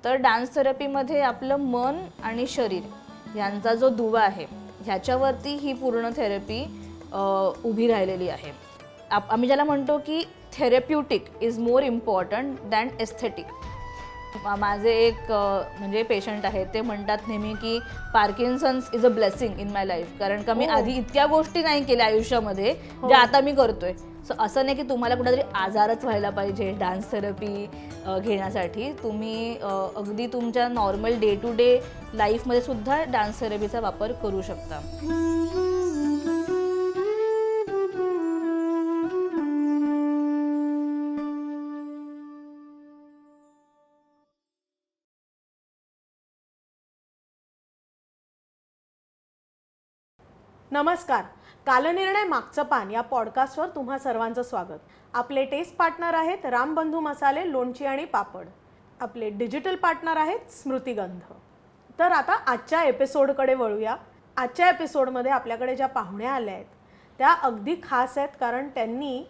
तर डान्स थेरपीमध्ये आपलं मन आणि शरीर यांचा जो दुवा आहे ह्याच्यावरती ही पूर्ण थेरपी उभी राहिलेली आहे. आम्ही ज्याला म्हणतो की therapeutic is more important than aesthetic. माझे एक म्हणजे पेशंट आहेत, ते म्हणतात नेहमी की Parkinson's is a blessing in my life, कारण का मी आधी इतक्या गोष्टी नाही केल्या आयुष्यामध्ये ज्या आता मी करतोय. सो असं नाही की तुम्हाला कुठेतरी आजारच व्हायला पाहिजे डान्स थेरपी घेण्यासाठी. तुम्ही अगदी तुमच्या नॉर्मल डे टू डे लाईफमध्ये सुद्धा डान्स थेरपीचा वापर करू शकता. नमस्कार. कालनिर्णय मागचं पान या पॉडकास्टवर तुम्हा सर्वांचं स्वागत. आपले टेस्ट पार्टनर आहेत रामबंधू मसाले, लोणची आणि पापड. आपले डिजिटल पार्टनर आहेत स्मृतिगंध. तर आता आजच्या एपिसोडकडे वळूया. आजच्या एपिसोडमध्ये आपल्याकडे ज्या पाहुण्या आल्या आहेत त्या अगदी खास आहेत, कारण त्यांनी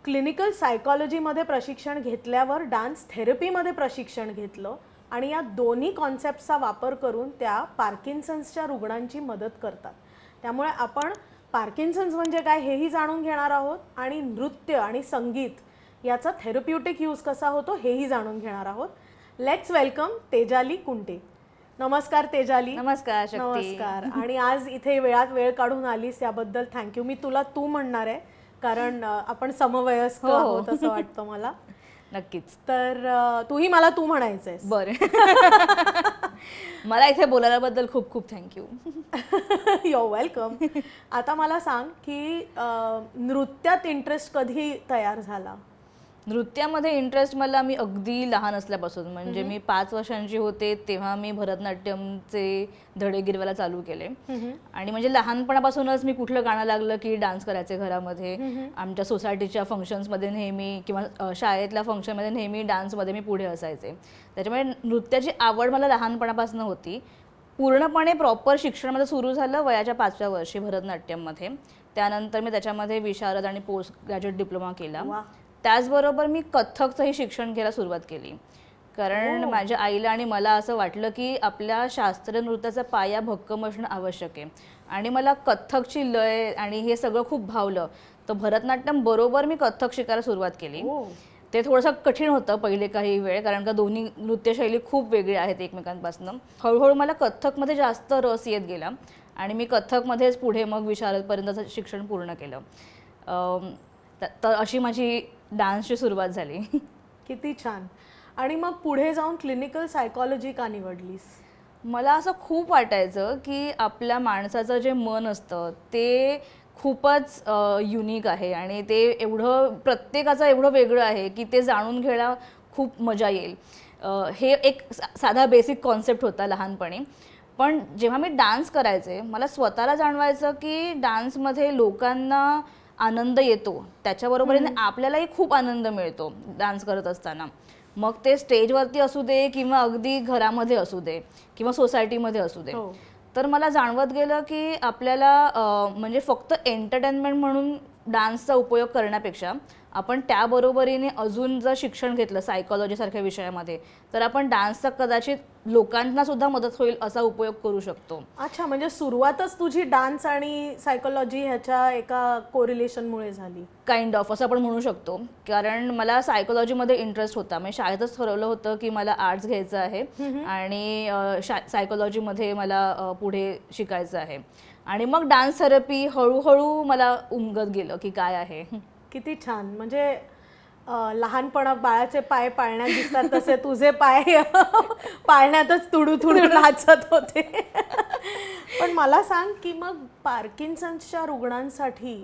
क्लिनिकल सायकॉलॉजीमध्ये प्रशिक्षण घेतल्यावर डान्स थेरपीमध्ये प्रशिक्षण घेतलं आणि या दोन्ही कॉन्सेप्टचा वापर करून त्या पार्किन्सन्सच्या रुग्णांची मदत करतात. त्यामुळे आपण पार्किन्सन्स म्हणजे काय हेही जाणून घेणार आहोत आणि नृत्य आणि संगीत याचा थेरप्युटिक यूज कसा होतो हेही जाणून घेणार आहोत. Let's welcome Tejali Kunte. नमस्कार तेजाली. नमस्कार शक्ती. नमस्कार. आणि आज इथे वेळात वेळ काढून आलीस याबद्दल थँक्यू. मी तुला तू म्हणणार आहे कारण आपण समवयस्क आहोत असं वाटतं मला. नक्कीच. तर तूही मला तू म्हणायचंय. बरं. मला इथे बोलायल्याबद्दल खूप खूप थँक्यू. Your welcome. आता मला सांग की नृत्यात इंटरेस्ट कधी तयार झाला? नृत्यामध्ये इंटरेस्ट मला मी अगदी लहान असल्यापासून, म्हणजे मी 5 वर्षांची होते तेव्हा मी भरतनाट्यमचे धडे गिरवायला चालू केले. आणि म्हणजे लहानपणापासूनच मी कुठलं गाणं लागलं की डान्स करायचे घरामध्ये. आमच्या सोसायटीच्या फंक्शन्समध्ये नेहमी किंवा शाळेतल्या फंक्शनमध्ये नेहमी डान्समध्ये मी पुढे असायचे. त्याच्यामुळे नृत्याची आवड मला लहानपणापासून होती. पूर्णपणे प्रॉपर शिक्षण माझं सुरू झालं वयाच्या 5व्या वर्षी भरतनाट्यममध्ये. त्यानंतर मी त्याच्यामध्ये विशारद आणि पोस्ट ग्रॅज्युएट डिप्लोमा केला. त्याचबरोबर मी कथ्थकचंही शिक्षण घ्यायला सुरुवात केली, कारण माझ्या आईला आणि मला असं वाटलं की आपल्या शास्त्रीय नृत्याचा पाया भक्कम असणं आवश्यक आहे. आणि मला कथ्थकची लय आणि हे सगळं खूप भावलं. तर भरतनाट्यम बरोबर मी कथ्थक शिकायला सुरुवात केली. ते थोडंसं कठीण होतं पहिले काही वेळ, कारण का दोन्ही नृत्यशैली खूप वेगळी आहेत एकमेकांपासून. हळूहळू मला कथ्थकमध्ये जास्त रस येत गेला आणि मी कथ्थकमध्येच पुढे मग विशारदपर्यंतचं शिक्षण पूर्ण केलं. तर अशी माझी डान्सची सुरुवात झाली. किती छान. आणि मग पुढे जाऊन क्लिनिकल सायकॉलॉजी का निवडलीस? मला असं खूप वाटायचं की आपल्या माणसाचं जे मन असतं ते खूपच युनिक आहे आणि ते एवढं प्रत्येकाचं एवढं वेगळं आहे की ते जाणून घ्यायला खूप मजा येईल. हे एक साधा बेसिक कॉन्सेप्ट होता लहानपणी. पण जेव्हा मी डान्स करायचे मला स्वतःला जाणवायचं की डान्समध्ये लोकांना आनंद येतो, त्याच्याबरोबरीने आपल्यालाही खूप आनंद मिळतो डान्स करत असताना. मग ते स्टेजवरती असू दे किंवा अगदी घरामध्ये असू दे किंवा सोसायटीमध्ये असू दे. तर मला जाणवत गेलं की आपल्याला म्हणजे फक्त एंटरटेनमेंट म्हणून डान्सचा उपयोग करण्यापेक्षा आपण त्याबरोबरीने अजून जर शिक्षण घेतलं सायकॉलॉजीसारख्या विषयामध्ये तर आपण डान्सचा कदाचित लोकांना सुद्धा मदत होईल असा उपयोग करू शकतो. अच्छा, म्हणजे सुरुवातच तुझी डान्स आणि सायकॉलॉजी ह्याच्या एका कोरिलेशनमुळे झाली? काइंड ऑफ असं आपण म्हणू शकतो, कारण मला सायकॉलॉजीमध्ये इंटरेस्ट होता. मी शाळेतच ठरवलं होतं की मला आर्ट्स घ्यायचं आहे आणि सायकॉलॉजीमध्ये मला पुढे शिकायचं आहे. आणि मग डान्स थेरपी हळूहळू मला उमगत गेलं की काय आहे. किती छान. म्हणजे लहानपणा बाळाचे पाय पाळण्यात दिसतात तसे तुझे पाय पाळण्यातच तुडू तुडू नाचत होते. पण मला सांग की मग पार्किन्सन्सच्या रुग्णांसाठी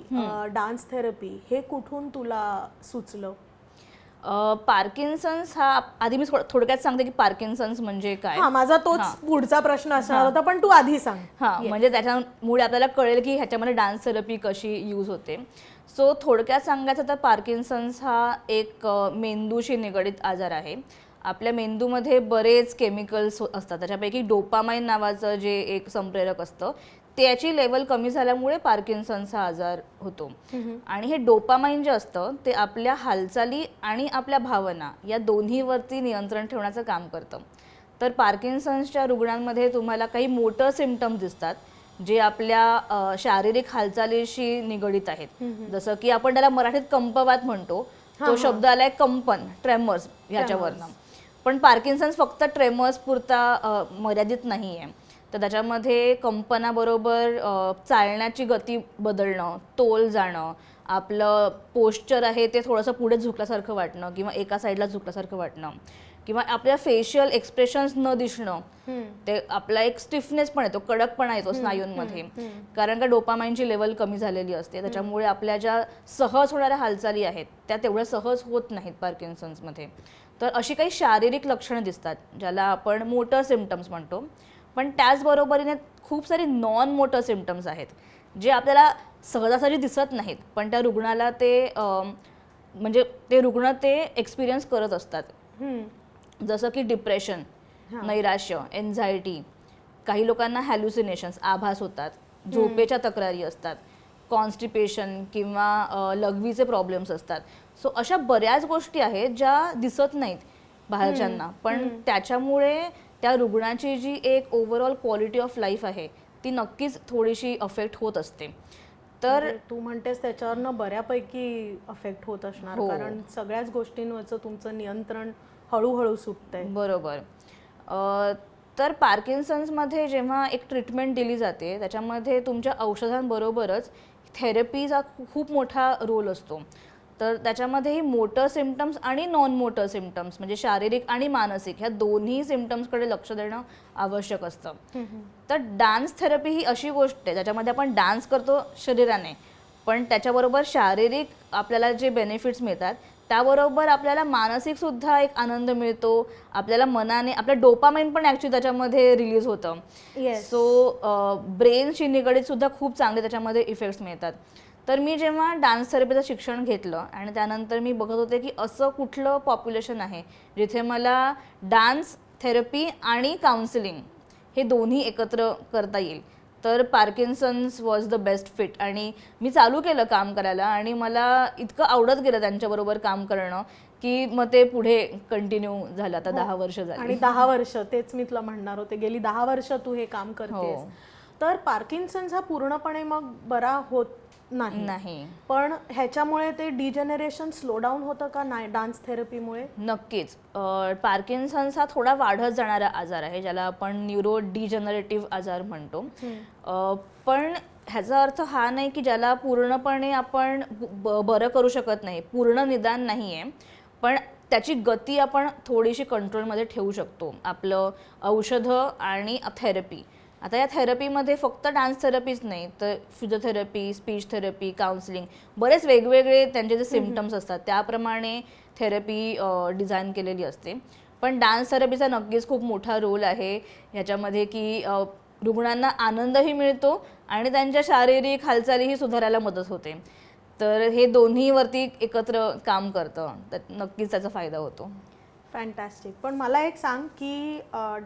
डान्स थेरपी हे कुठून तुला सुचलं? पार्किन्सन्स हा आधी मी थोडक्यात सांगते की पार्किन्सन्स म्हणजे काय. माझा तोच पुढचा प्रश्न असणार होता, पण तू आधी सांग. म्हणजे त्याच्यामुळे आपल्याला कळेल की ह्याच्यामध्ये डान्स थेरपी कशी यूज होते. सो थोडक्यात सांगायचं तर पार्किन्सन्स हा एक मेंदूशी निगडित आजार आहे. आपल्या मेंदूमध्ये बरेच केमिकल्स असतात, त्याच्यापैकी डोपामाइन नावाचं जे एक संप्रेरक असतं त्याची लेवल कमी झाल्यामुळे पार्किन्सनचा आजार होतो. आणि हे डोपामाइन जे असतं ते आपल्या हालचाली आणि आपल्या भावना या दोन्हीवरती नियंत्रण ठेवण्याचं काम करतं. तर पार्किन्सन्सच्या रुग्णांमध्ये तुम्हाला काही मोटर सिम्पटम्स दिसतात जे आपल्या शारीरिक हालचालीशी निगडित आहेत. जसं की आपण त्याला मराठीत कंपवात म्हणतो, तो शब्द आलाय कंपन, ट्रेमर्स ह्याच्यावरनं. पण पार्किन्सन्स फक्त ट्रेमर्स पुरता मर्यादित नाहीये. तर त्याच्यामध्ये कंपनाबरोबर चालण्याची गती बदलणं, तोल जाणं, आपलं पोश्चर आहे ते थोडंसं पुढे झुकल्यासारखं वाटणं किंवा एका साईडला झुकल्यासारखं वाटणं, किंवा आपल्या फेशियल एक्सप्रेशन्स न दिसणं, ते आपला एक स्टिफनेस पण येतो, कडकपणा येतो स्नायूंमध्ये, कारण का डोपामाइनची लेवल कमी झालेली असते. त्याच्यामुळे आपल्या ज्या सहज होणाऱ्या हालचाली आहेत त्या तेवढ्या सहज होत नाहीत पार्किन्सन्समध्ये. तर अशी काही शारीरिक लक्षणं दिसतात ज्याला आपण मोटर सिम्पटम्स म्हणतो. पण त्याचबरोबरीने खूप सारी नॉन मोटर सिम्पटम्स आहेत जे आपल्याला सहजासहजी दिसत नाहीत, पण त्या रुग्णाला ते म्हणजे ते रुग्ण ते एक्सपिरियन्स करत असतात. जसं की डिप्रेशन, नैराश्य, एन्झायटी, काही लोकांना हॅल्युसिनेशन्स, आभास होतात, झोपेच्या तक्रारी असतात, कॉन्स्टिपेशन किंवा लघवीचे प्रॉब्लेम्स असतात. सो अशा बऱ्याच गोष्टी आहेत ज्या दिसत नाहीत बाहेरच्यांना, पण त्याच्यामुळे त्या रुग्णाची जी एक ओव्हरऑल क्वालिटी ऑफ लाईफ आहे ती नक्कीच थोडीशी अफेक्ट होत असते. तर तू म्हणतेस त्याच्यावरनं बऱ्यापैकी अफेक्ट होत असणार, कारण सगळ्याच गोष्टींवरचं तुमचं नियंत्रण हळूहळू सुटतंय. बरोबर. तर पार्किन्सन्समध्ये जेव्हा एक ट्रीटमेंट दिली जाते त्याच्यामध्ये तुमच्या औषधांबरोबरच थेरपीचा खूप मोठा रोल असतो. तर त्याच्यामध्येही मोटर सिम्पटम्स आणि नॉन मोटर सिम्पटम्स म्हणजे शारीरिक आणि मानसिक ह्या दोन्ही सिम्पटम्सकडे लक्ष देणं आवश्यक असतं. तर डान्स थेरपी ही अशी गोष्ट आहे ज्याच्यामध्ये आपण डान्स करतो शरीराने, पण त्याच्याबरोबर शारीरिक आपल्याला जे बेनिफिट्स मिळतात त्याबरोबर आपल्याला मानसिक सुद्धा एक आनंद मिळतो. आपल्याला मनाने आपलं डोपामाइन पण ॲक्च्युली त्याच्यामध्ये रिलीज होतं. सो ब्रेनशी निगडीत सुद्धा खूप चांगले त्याच्यामध्ये इफेक्ट्स मिळतात. तर मी जेव्हा डान्स थेरपीचं शिक्षण घेतलं आणि त्यानंतर मी बघत होते की असं कुठलं पॉप्युलेशन आहे जिथे मला डान्स थेरपी आणि काउन्सिलिंग हे दोन्ही एकत्र करता येईल, तर Parkinson's was the best fit. आणि मी चालू केलं काम करायला आणि मला इतकं आवडत गेलं त्यांच्याबरोबर काम करणं की मग ते पुढे कंटिन्यू झालं. आता 10 वर्ष झाली. आणि 10 वर्ष तेच मी तुला म्हणणार होते, गेली 10 वर्ष तू हे काम करतेस. तर पार्किन्सन्स हा पूर्णपणे मग बरा होत नाही, पण ह्याच्यामुळे ते डिजेनरेशन स्लो डाऊन होतं का नाही डान्स थेरपीमुळे? नक्कीच. पार्किन्सन्स हा थोडा वाढत जाणारा आजार आहे ज्याला आपण न्यूरो डिजेनरेटिव्ह आजार म्हणतो. पण ह्याचा अर्थ हा नाही की ज्याला पूर्णपणे आपण बरं करू शकत नाही, पूर्ण निदान नाही आहे, पण त्याची गती आपण थोडीशी कंट्रोलमध्ये ठेवू शकतो आपलं औषधं आणि थेरपी. आता या थेरपीमध्ये फक्त डान्स थेरपीच नाही तर फिजिओथेरपी, स्पीच थेरपी, काउन्सिलिंग, बरेच वेगवेगळे त्यांचे जे सिम्पटम्स असतात त्याप्रमाणे थेरपी डिझाईन केलेली असते. पण डान्स थेरपीचा नक्कीच खूप मोठा रोल आहे ह्याच्यामध्ये की रुग्णांना आनंदही मिळतो आणि त्यांच्या शारीरिक हालचालीही सुधारायला मदत होते. तर हे दोन्हीवरती एकत्र काम करतं, तर नक्कीच त्याचा फायदा होतो. फॅन्टॅस्टिक. पण मला एक सांग की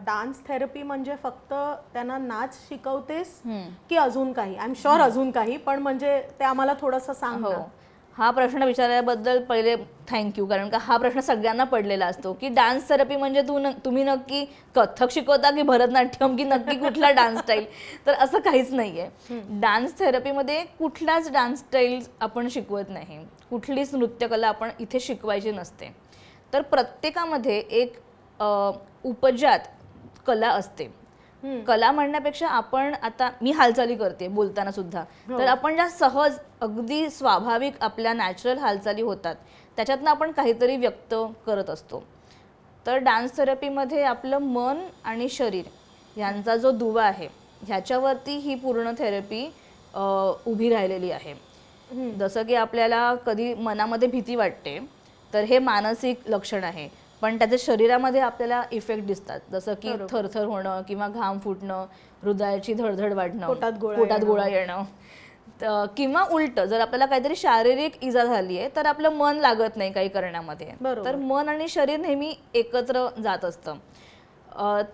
डान्स थेरपी म्हणजे फक्त त्यांना नाच शिकवतेस की अजून काही? आय एम शुअर अजून काही, पण म्हणजे ते आम्हाला थोडंसं सांग ना. हा प्रश्न विचारल्याबद्दल पहिले थँक्यू, कारण का हा प्रश्न सगळ्यांना पडलेला असतो की डान्स थेरपी म्हणजे तुम्ही नक्की कथ्थक शिकवता की भरतनाट्यम की नक्की कुठला डान्स स्टाईल? तर असं काहीच नाही आहे. डान्स थेरपीमध्ये कुठलाच डान्स स्टाईल आपण शिकवत नाही, कुठलीच नृत्यकला आपण इथे शिकवायची नसते. तर प्रत्येकामध्ये एक उपजात कला असते. कला म्हणण्यापेक्षा आपण आता मी हालचाली करते बोलताना सुद्धा, तर आपण ज्या सहज अगदी स्वाभाविक आपल्या नॅचरल हालचाली होतात त्याच्यातनं आपण काहीतरी व्यक्त करत असतो. तर डान्स थेरपीमध्ये आपलं मन आणि शरीर यांचा जो दुवा आहे ह्याच्यावरती ही पूर्ण थेरपी उभी राहिलेली आहे. जसं की आपल्याला कधी मनामध्ये भीती वाटते तर हे मानसिक लक्षण आहे, पण त्याच्या शरीरामध्ये आपल्याला इफेक्ट दिसतात, जसं की थरथर होणं किंवा घाम फुटणं, हृदयाची धडधड वाढणं, पोटात गोळा येणं, किंवा उलट जर आपल्याला काहीतरी शारीरिक इजा झाली आहे तर आपलं मन लागत नाही काही करण्यामध्ये. तर मन आणि शरीर नेहमी एकत्र जात असतं.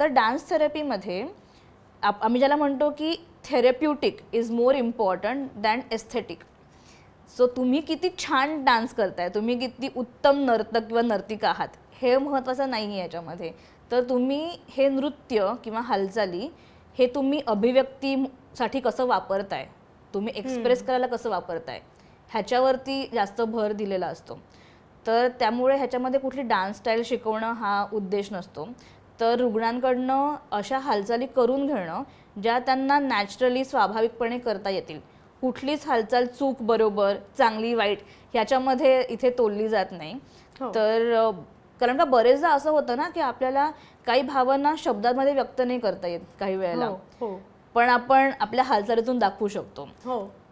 तर डान्स थेरपीमध्ये आम्ही ज्याला म्हणतो की therapeutic is more important than aesthetic. So तुम्ही किती छान डान्स करताय, तुम्ही किती उत्तम नर्तक किंवा नर्तिका आहात, हे महत्त्वाचं नाही आहे याच्यामध्ये. तर तुम्ही हे नृत्य किंवा हालचाली हे तुम्ही अभिव्यक्तीसाठी कसं वापरताय, तुम्ही एक्सप्रेस करायला कसं वापरताय, ह्याच्यावरती जास्त भर दिलेला असतो. तर त्यामुळे ह्याच्यामध्ये कुठली डान्स स्टाईल शिकवणं हा उद्देश नसतो. तर रुग्णांकडनं अशा हालचाली करून घेणं ज्या त्यांना नॅचरली स्वाभाविकपणे करता येतील. कुठलीच हालचाल चूक बरोबर चांगली वाईट ह्याच्यामध्ये इथे तोलली जात नाही. तर कारण का बरेचदा असं होतं ना की आपल्याला काही भावना शब्दांमध्ये व्यक्त नाही करता येत काही वेळेला, पण आपण आपल्या हालचालीतून दाखवू शकतो.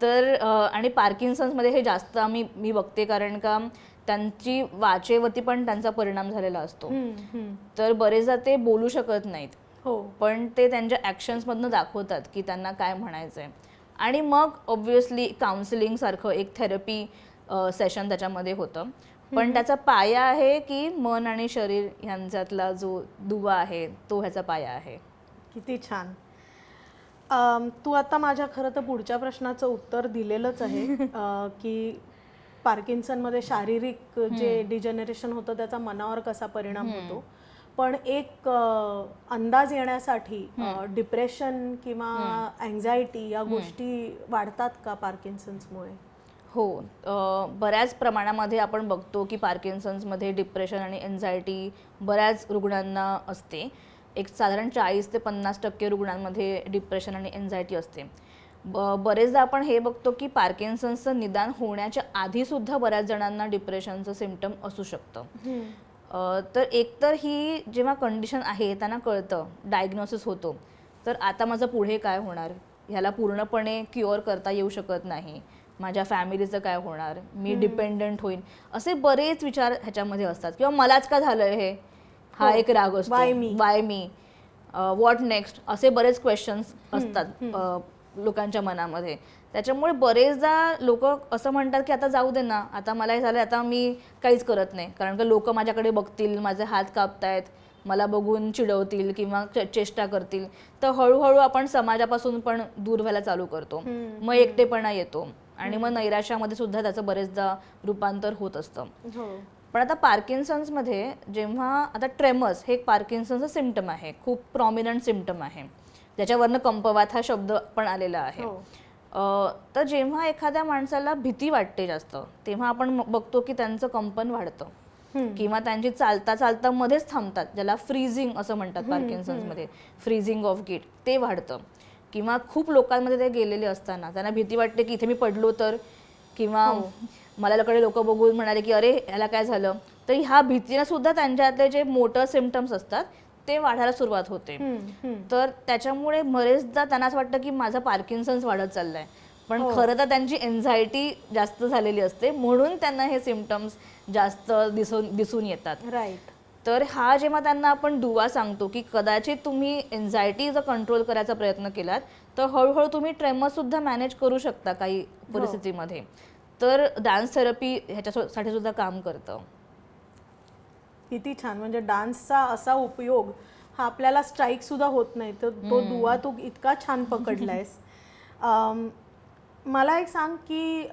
तर आणि पार्किन्सन्समध्ये हे जास्त मी बघते, कारण का त्यांची वाचेवरती पण त्यांचा परिणाम झालेला असतो. तर बरेचदा ते बोलू शकत नाहीत, पण ते त्यांच्या ॲक्शन्समधनं दाखवतात की त्यांना काय म्हणायचंय. आणि मग ऑब्व्हियसली काउन्सिलिंग सारखं एक थेरपी सेशन त्याच्यामध्ये होतं. पण त्याचा पाया आहे की मन आणि शरीर यांच्यातला जो दुवा आहे तो ह्याचा पाया आहे. किती छान. तू आता माझ्या खरं तर पुढच्या प्रश्नाचं उत्तर दिलेलंच आहे की पार्किन्सनमध्ये शारीरिक जे डिजेनरेशन होतं त्याचा मनावर कसा परिणाम होतो. पण एक अंदाज येण्यासाठी डिप्रेशन किंवा अँझायटी या गोष्टी वाढतात का पार्किन्सन्समुळे? हो, बऱ्याच प्रमाणामध्ये आपण बघतो की पार्किन्सन्समध्ये डिप्रेशन आणि एन्झायटी बऱ्याच रुग्णांना असते. एक साधारण 40 ते 50% रुग्णांमध्ये डिप्रेशन आणि एन्झायटी असते. बरेचदा आपण हे बघतो की पार्किन्सन्सचं निदान होण्याच्या आधीसुद्धा बऱ्याच जणांना डिप्रेशनचं सिम्पटम असू शकतं. तर एकतर ही जेव्हा कंडिशन आहे त्यांना कळतं, डायग्नोसिस होतो, तर आता माझं पुढे काय होणार, ह्याला पूर्णपणे क्युअर करता येऊ शकत नाही, माझ्या फॅमिलीचं काय होणार, मी डिपेंडंट होईन, असे बरेच विचार ह्याच्यामध्ये असतात. किंवा मलाच का झालंय हे, हा एक राग असतो, वाय मी, व्हॉट नेक्स्ट, असे बरेच क्वेश्चन्स असतात लोकांच्या मनामध्ये. त्याच्यामुळे बरेचदा लोक असं म्हणतात की आता जाऊ दे ना, आता मला हे झालं, आता मी काहीच करत नाही, कारण का लोक माझ्याकडे बघतील, माझे हात कापतायत, मला बघून चिडवतील किंवा चेष्टा करतील. तर हळूहळू आपण समाजापासून पण दूर व्हायला चालू करतो. मग एकटेपणा येतो आणि मग नैराश्यामध्ये सुद्धा त्याचं बरेचदा रूपांतर होत असतं. पण आता पार्किन्सन्समध्ये जेव्हा आता ट्रेमर्स हे एक पार्किन्सनचं सिम्पटम आहे, खूप प्रॉमिनंट सिम्पटम आहे, ज्याच्यावरनं कंपवात हा शब्द पण आलेला आहे. तर जेव्हा एखाद्या माणसाला भीती वाटते जास्त, तेव्हा आपण बघतो की त्यांचं कंपन वाढतं किंवा त्यांची चालता चालता मध्येच थांबतात, ज्याला फ्रीजिंग असं म्हणतात पार्किन्सन्समध्ये, फ्रीजिंग ऑफ गीट, ते वाढतं. किंवा खूप लोकांमध्ये ते गेलेले असताना त्यांना भीती वाटते की इथे मी पडलो तर, किंवा मला लोक बघून म्हणाले की अरे ह्याला काय झालं, तर ह्या भीतीने सुद्धा त्यांच्यातले जे मोटर सिम्पटम्स असतात ते वाढायला सुरुवात होते. तर त्याच्यामुळे बरेचदा त्यांना असं वाटतं की माझा पार्किन्सन्स वाढत चाललाय, पण खरं तर त्यांची एन्झायटी जास्त झालेली असते, म्हणून त्यांना हे सिम्पटम्स जास्त दिसून येतात. राईट. तर हा जेव्हा त्यांना आपण दुवा सांगतो की कदाचित तुम्ही एन्झायटी जर कंट्रोल करायचा प्रयत्न केलात तर हळूहळू तुम्ही ट्रेमर सुद्धा मॅनेज करू शकता काही परिस्थितीमध्ये, तर डान्स थेरपी ह्याच्यासाठी सुद्धा काम करतं. किती छान. म्हणजे डान्सचा असा उपयोग हा आपल्याला स्ट्राईक सुद्धा होत नाही, तर तो दुवा तू इतका छान पकडलायस. मला एक सांग की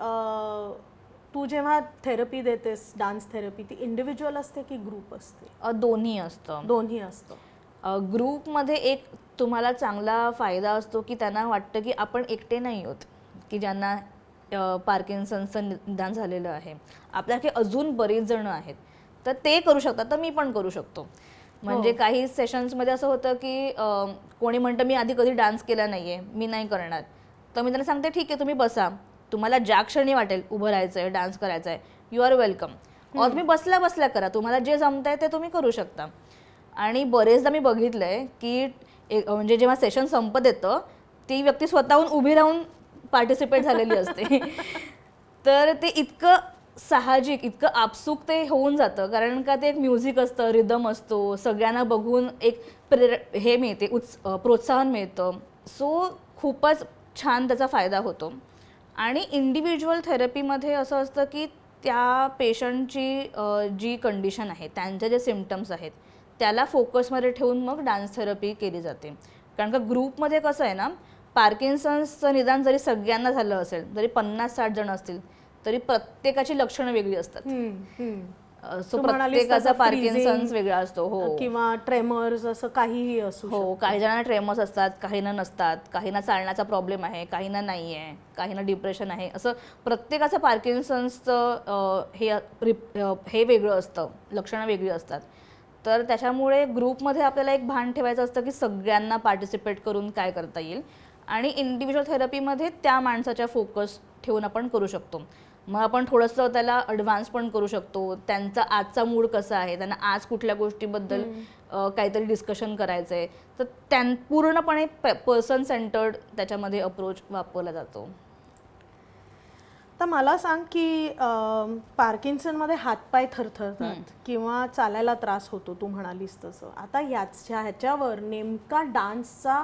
तू जेव्हा थेरपी देतेस, डान्स थेरपी, ती इंडिव्हिज्युअल असते की ग्रुप असते? दोन्ही असतं. दोन्ही असतं. ग्रुपमध्ये एक तुम्हाला चांगला फायदा असतो की त्यांना वाटतं की आपण एकटे नाही आहोत, की ज्यांना पार्किन्सनचं निदान झालेलं आहे, आपल्याकडे अजून बरेच जण आहेत, तर ते करू शकतात, तर मी पण करू शकतो. म्हणजे काही सेशन्समध्ये असं होतं की कोणी म्हणतं मी आधी कधी डान्स केला नाहीये, मी नाही करणार, तर मी त्यांना सांगते ठीक आहे तुम्ही बसा, तुम्हाला ज्या क्षणी वाटेल उभं राहायचं आहे, डान्स करायचा आहे, यू आर वेलकम, और तुम्ही बसल्या बसल्या करा, तुम्हाला जे जमतंय ते तुम्ही करू शकता. आणि बरेचदा मी बघितलंय की म्हणजे जेव्हा सेशन संपत येतं ती व्यक्ती स्वतःहून उभी राहून पार्टिसिपेट झालेली असते. तर ते इतकं साहजिक, इतकं आपसूक ते होऊन जातं, कारण का ते एक म्युझिक असतं, रिदम असतो, सगळ्यांना बघून एक हे मिळते, प्रोत्साहन मिळतं. सो खूपच छान त्याचा फायदा होतो. आणि इंडिव्हिज्युअल थेरपीमध्ये असं असतं की त्या पेशंटची जी कंडिशन आहे, त्यांचे जे सिम्पटम्स आहेत त्याला फोकसमध्ये ठेवून मग डान्स थेरपी केली जाते. कारण का ग्रुपमध्ये कसं आहे ना, पार्किन्सन्सचं निदान जरी सगळ्यांना झालं असेल, जरी 50-60 जण असतील, तरी प्रत्येकाची लक्षणं वेगळी असतात. सो तू म्हणालीस प्रत्येकाचा तसं पार्किन्सन्स freezing, वेगळा असतो. हो किंवा ट्रेमर्स असं काहीही असू हो, काही जणांना ट्रेमर्स असतात, काहींना नसतात, काहींना चालण्याचा प्रॉब्लेम आहे, काहींना नाही आहे, काहींना डिप्रेशन आहे. असं प्रत्येकाचं पार्किन्सन्सचं हे वेगळं असतं, लक्षणं वेगळी असतात. तर त्याच्यामुळे ग्रुपमध्ये आपल्याला एक भान ठेवायचं असतं की सगळ्यांना पार्टिसिपेट करून काय करता येईल, आणि इंडिव्हिज्युअल थेरपीमध्ये त्या माणसाच्या फोकस ठेवून आपण करू शकतो. मग आपण थोडंसं त्याला ॲडव्हान्स पण करू शकतो. त्यांचा आजचा मूड कसा आहे, त्यांना आज कुठल्या गोष्टीबद्दल काहीतरी डिस्कशन करायचं आहे, तर पूर्णपणे पर्सन सेंटर्ड त्याच्यामध्ये अप्रोच वापरला जातो. तर मला सांग की पार्किन्सनमध्ये हातपाय थरथरतात किंवा चालायला त्रास होतो, तू म्हणालीस तसं. आता ह्याच्यावर नेमका डान्सचा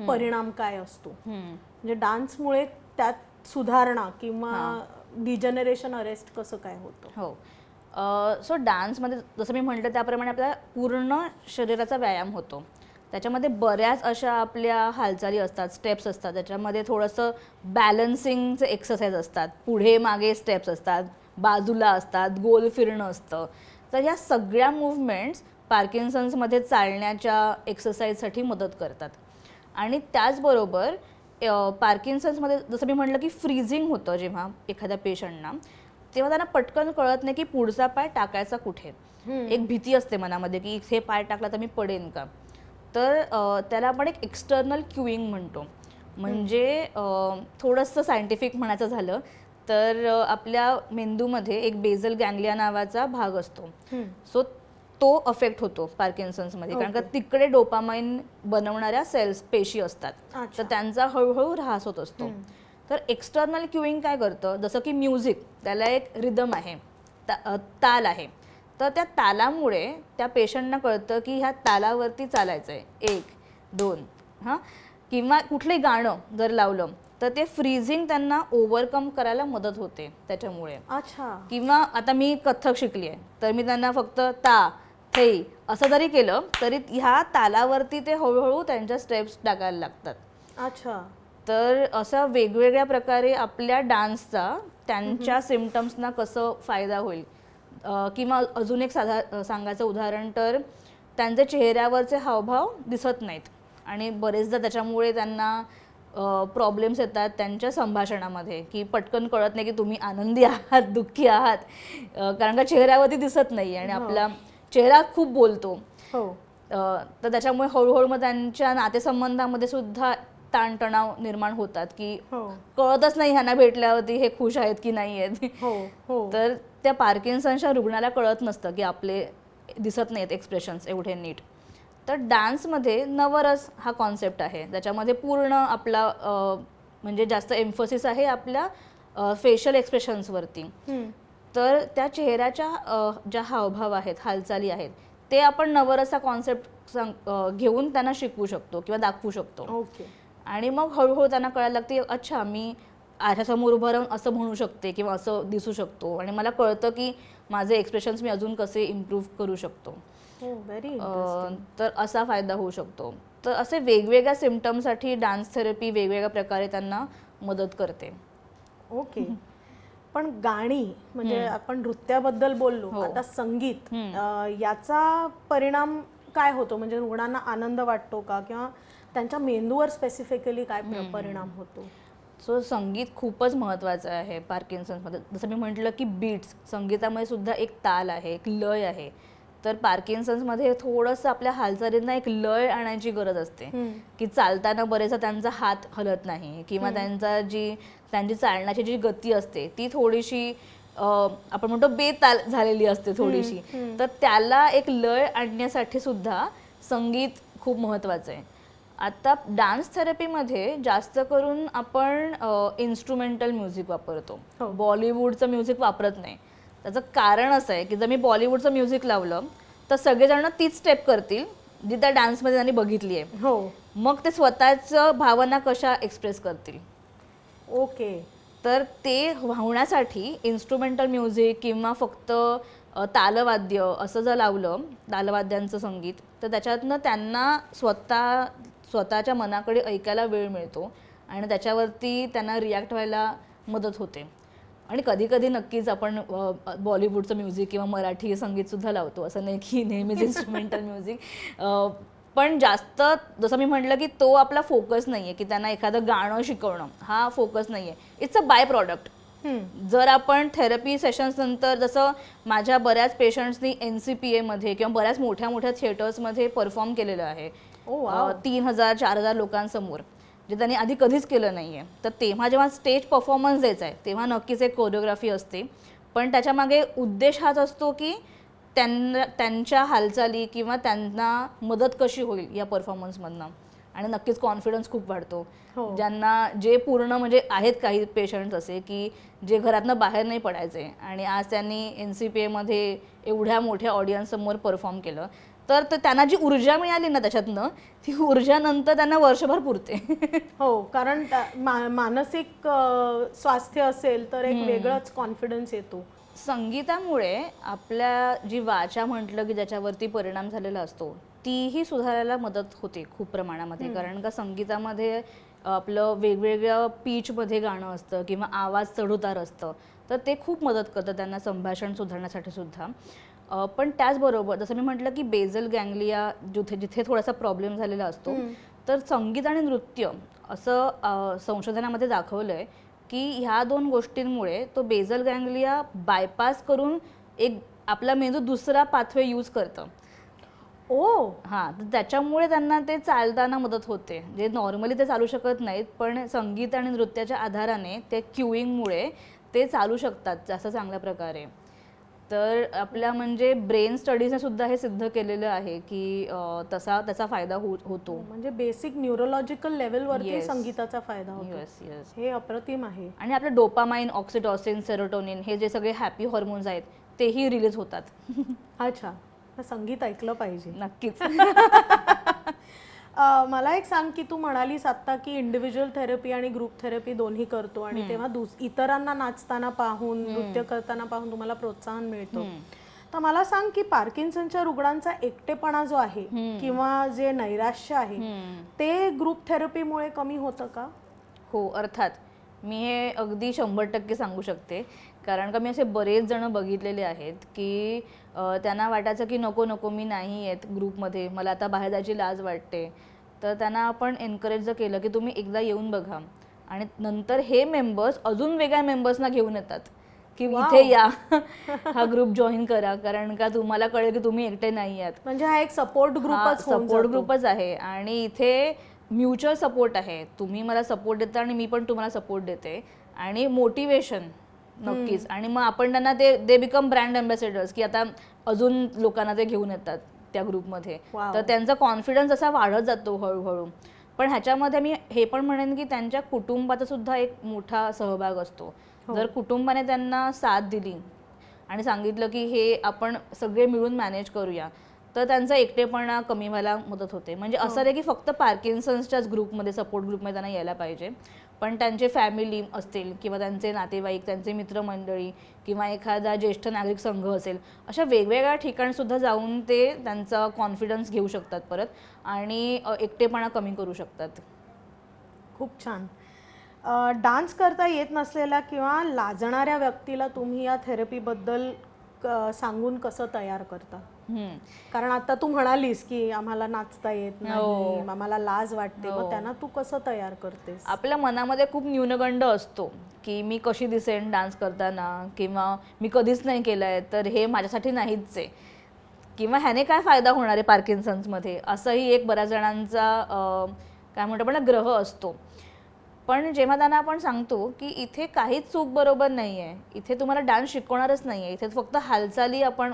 परिणाम काय असतो? म्हणजे डान्समुळे त्यात सुधारणा किंवा डिजनरेशन अरेस्ट कसं काय होतं? हो, सो डान्समध्ये जसं मी म्हटलं त्याप्रमाणे आपल्या पूर्ण शरीराचा व्यायाम होतो. त्याच्यामध्ये बऱ्याच अशा आपल्या हालचाली असतात, स्टेप्स असतात. त्याच्यामध्ये थोडंसं बॅलन्सिंगचे एक्सरसाइज असतात, पुढे मागे स्टेप्स असतात, बाजूला असतात, गोल फिरणं असतं. तर ह्या सगळ्या मूव्हमेंट्स पार्किन्सन्समध्ये चालण्याच्या एक्सरसाइजसाठी मदत करतात. आणि त्याचबरोबर पार्किन्सन्समध्ये जसं मी म्हटलं की फ्रीजिंग होतं जेव्हा एखाद्या पेशंटना, तेव्हा त्यांना पटकन कळत नाही की पुढचा पाय टाकायचा कुठे. एक भीती असते मनामध्ये की इथे पाय टाकला तर मी पडेन का. तर त्याला आपण एक एक्सटर्नल क्यूइंग म्हणतो. म्हणजे थोडंसं सायंटिफिक म्हणायचं झालं तर आपल्या मेंदूमध्ये एक बेझल गॅंग्लिया नावाचा भाग असतो. सो तो अफेक्ट होतो पार्किन्सन्समध्ये, कारण का तिकडे डोपामाइन बनवणाऱ्या सेल्स, पेशी असतात, तर त्यांचा हळूहळू ऱ्हास होत असतो. तर एक्सटर्नल क्यूइंग काय करतं, जसं की म्युझिक, त्याला एक रिदम आहे, ताल आहे. तर त्या तालामुळे त्या पेशंटना कळतं की ह्या तालावरती चालायचं आहे, 1, 2 हां. किंवा कुठलंही गाणं जर लावलं तर ते फ्रीजिंग त्यांना ओव्हरकम करायला मदत होते त्याच्यामुळे. अच्छा. किंवा आता मी कथ्थक शिकली आहे, तर मी त्यांना फक्त ता थै असं जरी केलं तरी ह्या तालावरती ते हळूहळू त्यांच्या स्टेप्स टाकायला लागतात. अच्छा. तर असं वेगवेगळ्या प्रकारे आपल्या डान्सचा त्यांच्या सिम्पटम्सना कसं फायदा होईल. किंवा अजून एक सांगायचं उदाहरण तर त्यांचे चेहऱ्यावरचे हावभाव दिसत नाहीत आणि बरेचदा त्याच्यामुळे त्यांना प्रॉब्लेम्स येतात त्यांच्या संभाषणामध्ये, की पटकन कळत नाही की तुम्ही आनंदी आहात, दुःखी आहात, कारण का चेहऱ्यावरती दिसत नाही आणि आपला चेहरा खूप बोलतो. तर त्याच्यामुळे हळूहळू मग त्यांच्या नातेसंबंधामध्ये सुद्धा ताणतणाव निर्माण होतात की कळतच नाही ह्यांना भेटल्यावरती हे खुश आहेत की नाही आहेत. तर त्या पार्किन्सनच्या रुग्णाला कळत नसतं की आपले दिसत नाहीत एक्सप्रेशन्स एवढे नीट. तर डान्समध्ये नवरस हा कॉन्सेप्ट आहे, त्याच्यामध्ये पूर्ण आपला म्हणजे जास्त एम्फोसिस आहे आपल्या फेशियल एक्सप्रेशन्सवरती. तर त्या चेहऱ्याच्या ज्या हावभाव आहेत, हालचाली आहेत, ते आपण नवरस हा कॉन्सेप्ट घेऊन त्यांना शिकवू शकतो किंवा दाखवू शकतो. आणि मग हळूहळू त्यांना कळायला लागते, अच्छा मी आरशासमोर उभं राहून असं म्हणू शकते किंवा असं दिसू शकतो आणि मला कळतं की माझे एक्सप्रेशन्स मी अजून कसे इम्प्रूव्ह करू शकतो. तर असा फायदा होऊ शकतो. तर असे वेगवेगळ्या सिम्पटमसाठी डान्स थेरपी वेगवेगळ्या प्रकारे त्यांना मदत करते. ओके. पण गाणी म्हणजे आपण नृत्याबद्दल बोललो, आता संगीत, याचा परिणाम काय होतो? म्हणजे रुग्णांना आनंद वाटतो का किंवा त्यांच्या मेंदूवर स्पेसिफिकली काय परिणाम होतो? सो संगीत खूपच महत्त्वाचं आहे पार्किन्सन्समध्ये. जसं मी म्हटलं की बीट्स, संगीतामध्ये सुद्धा एक ताल आहे, एक लय आहे. तर पार्किन्सन्समध्ये थोडंसं आपल्या हालचालींना एक लय आणायची गरज असते, की चालताना बरेचदा त्यांचा हात हलत नाही किंवा त्यांची चालण्याची जी गती असते ती थोडीशी आपण म्हणतो बेताल झालेली असते थोडीशी. तर त्याला एक लय आणण्यासाठी सुद्धा संगीत खूप महत्त्वाचं आहे. आता डान्स थेरपीमध्ये जास्त करून आपण इन्स्ट्रुमेंटल म्युझिक वापरतो, बॉलिवूडचं म्युझिक वापरत नाही. त्याचं कारण असं आहे की जर मी बॉलिवूडचं म्युझिक लावलं तर सगळेजण तीच स्टेप करतील जी त्या डान्समध्ये त्यांनी बघितली आहे. मग ते स्वतःचं भावना कशा एक्सप्रेस करतील. ओके. तर ते होण्यासाठी इन्स्ट्रुमेंटल म्युझिक किंवा फक्त तालवाद्य असं जर लावलं, तालवाद्यांचं संगीत, तर त्याच्यातनं त्यांना स्वतःच्या मनाकडे ऐकायला वेळ मिळतो आणि त्याच्यावरती त्यांना रिॲक्ट व्हायला मदत होते. आणि कधी कधी नक्कीच आपण बॉलिवूडचं म्युझिक किंवा मराठी संगीतसुद्धा लावतो, असं नाही की नेहमीच इन्स्ट्रुमेंटल म्युझिक. पण जास्त जसं मी म्हटलं की तो आपला फोकस नाही आहे, की त्यांना एखादं गाणं शिकवणं हा फोकस नाही आहे. It's a bye product. जर आपण थेरपी सेशन्स नंतर, जसं माझ्या बऱ्याच पेशंट्सनी NCPA किंवा बऱ्याच मोठ्या मोठ्या थिएटर्समध्ये परफॉर्म केलेलं आहे, 3,000-4,000 लोकांसमोर, जे त्यांनी आधी कधीच केलं नाही आहे. तर तेव्हा जेव्हा स्टेज परफॉर्मन्स द्यायचा आहे तेव्हा नक्कीच एक कोरिओग्राफी असते, पण त्याच्यामागे उद्देश हाच असतो की त्यांच्या हालचाली किंवा त्यांना मदत कशी होईल या परफॉर्मन्समधनं. आणि नक्कीच कॉन्फिडन्स खूप वाढतो. ज्यांना जे पूर्ण म्हणजे आहेत काही पेशंट्स असे की जे घरातनं बाहेर नाही पडायचे आणि आज त्यांनी NCPA एवढ्या मोठ्या ऑडियन्ससमोर परफॉर्म केलं, तर त्यांना जी ऊर्जा मिळाली ना त्याच्यातनं, ती ऊर्जा नंतर त्यांना वर्षभर पुरते. हो, कारण मानसिक स्वास्थ्य असेल तर एक वेगळाच कॉन्फिडन्स येतो. संगीतामुळे आपल्या जी वाचा म्हटलं की ज्याच्यावरती परिणाम झालेला असतो, तीही सुधारायला मदत होते खूप प्रमाणामध्ये. कारण का संगीतामध्ये आपलं वेगवेगळ्या पीचमध्ये गाणं असतं किंवा आवाज चढउतार असतं, तर ते खूप मदत करतं त्यांना संभाषण सुधारण्यासाठी सुद्धा. पण त्याचबरोबर जसं मी म्हटलं की बेझल गँग्लिया जिथे थोडासा प्रॉब्लेम झालेला असतो, तर संगीत आणि नृत्य असं संशोधनामध्ये दाखवलं आहे की ह्या 2 गोष्टींमुळे तो बेझल गँग्लिया बायपास करून एक आपला मेंदू दुसरा पाथवे यूज करतं. हां, तर त्याच्यामुळे त्यांना ते चालताना मदत होते, जे नॉर्मली ते चालू शकत नाहीत, पण संगीत आणि नृत्याच्या आधाराने ते क्युईंगमुळे ते चालू शकतात जास्त चांगल्या प्रकारे. तर आपल्या म्हणजे ब्रेन स्टडीजने सुद्धा हे सिद्ध केलेलं आहे की त्याचा फायदा होतो. म्हणजे बेसिक न्यूरोलॉजिकल लेवलवरती संगीताचा फायदा होतो. हे अप्रतिम आहे. आणि आपलं डोपामाइन, ऑक्सिटॉसिन, सेरोटोनिन हे जे सगळे हॅपी हॉर्मोन्स आहेत तेही रिलीज होतात. अच्छा, संगीत ऐकलं पाहिजे. नक्कीच. मला एक सांग की तू म्हणालीस आता की इंडिव्हिज्युअल थेरपी आणि ग्रुप थेरपी दोन्ही करतो आणि तेव्हा इतरांना नाचताना पाहून, नृत्य करताना पाहून तुम्हाला प्रोत्साहन मिळतं. तर मला सांग की पार्किन्सनच्या रुग्णांचा एकटेपणा जो आहे किंवा जे नैराश्य आहे ते ग्रुप थेरपीमुळे कमी होतं का? हो, अर्थात. मी हे अगदी 100% सांगू शकते, कारण का मी असे बरेच जण बघितलेले आहेत की त्यांना वाटायचं की नको नको मी नाही येत ग्रुपमध्ये, मला आता बाहेर जायची लाज वाटते. तर त्यांना आपण एनकरेज जर केलं की तुम्ही एकदा येऊन बघा, आणि नंतर हे मेंबर्स अजून वेगळ्या मेंबर्सना घेऊन येतात की इथे या, हा ग्रुप जॉईन करा, कारण का तुम्हाला कळेल की तुम्ही एकटे नाही आहात. म्हणजे हा एक सपोर्ट ग्रुपच आहे आणि इथे म्युच्युअल सपोर्ट आहे. तुम्ही मला सपोर्ट देता आणि मी पण तुम्हाला सपोर्ट देते, आणि मोटिवेशन नक्कीच. आणि मग आपण त्यांना दे बिकम ब्रँड अँबॅसेडर्स, की आता अजून लोकांना ते घेऊन येतात त्या ग्रुपमध्ये. तर त्यांचा कॉन्फिडन्स असा वाढत जातो हळूहळू. पण ह्याच्यामध्ये मी हे पण म्हणेन की त्यांच्या कुटुंबाचा सुद्धा एक मोठा सहभाग असतो. जर कुटुंबाने त्यांना साथ दिली आणि सांगितलं की हे आपण सगळे मिळून मॅनेज करूया, तर त्यांचा एकटेपणा कमी व्हायला मदत होते. म्हणजे असं नाही की फक्त पार्किन्सन्सच्याच ग्रुपमध्ये, सपोर्ट ग्रुपमध्ये त्यांना यायला पाहिजे, पण त्यांचे फॅमिली असतील किंवा त्यांचे नातेवाईक, त्यांचे मित्रमंडळी किंवा एखादा ज्येष्ठ नागरिक संघ असेल, अशा वेगवेगळ्या ठिकाणी सुद्धा जाऊन ते त्यांचा कॉन्फिडन्स घेऊ शकतात परत आणि एकटेपणा कमी करू शकतात. खूप छान. डान्स करता येत नसलेल्या किंवा लाजणाऱ्या व्यक्तीला तुम्ही या थेरपीबद्दल सांगून कसं तयार करता? कारण आता तू म्हणालीस की आम्हाला नाचता येत नाही, आम्हाला लाज वाटते, मग त्यांना तू कसं तयार करतेस? आपल्या मनामध्ये खूप न्यूनगंड असतो की मी कशी दिसेन डान्स करताना, किंवा मी कधीच नाही केलंय तर हे माझ्यासाठी नाहीच आहे, किंवा ह्याने काय फायदा होणार आहे पार्किन्सन्समध्ये, असंही एक बऱ्याच जणांचा काय म्हणतो आपण ग्रह असतो. पण जेव्हा त्यांना आपण सांगतो की इथे काहीच चूक बरोबर नाही आहे, इथे तुम्हाला डान्स शिकवणारच नाही आहे, इथे फक्त हालचाली आपण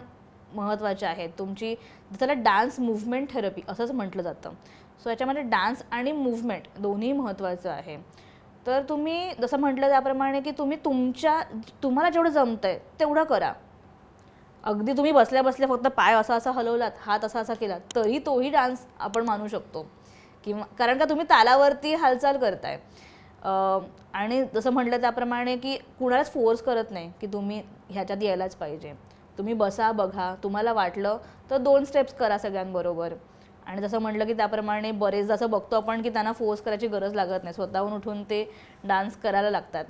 महत्त्वाच्या आहेत तुमची, त्याला डान्स मूव्हमेंट थेरपी असंच म्हटलं जातं. सो याच्यामध्ये डान्स आणि मूव्हमेंट दोन्ही महत्त्वाचं आहे. तर तुम्ही जसं म्हटलं त्याप्रमाणे की तुम्हाला जेवढं जमतंय तेवढं करा. अगदी तुम्ही बसल्या बसल्या फक्त पाय असा असा हलवलात, हात असा असा केला, तरी तोही डान्स आपण मानू शकतो. किंवा कारण का तुम्ही तालावरती हालचाल करताय. आणि जसं म्हटलं त्याप्रमाणे की कुणालाच फोर्स करत नाही की तुम्ही ह्याच्यात यायलाच पाहिजे. तुम्ही बसा, बघा, तुम्हाला वाटलं तर 2 स्टेप्स करा सगळ्यांबरोबर. आणि जसं म्हटलं की त्याप्रमाणे बरेचदा असं बघतो आपण की त्यांना फोर्स करायची गरज लागत नाही, स्वतःहून उठून ते डान्स करायला लागतात.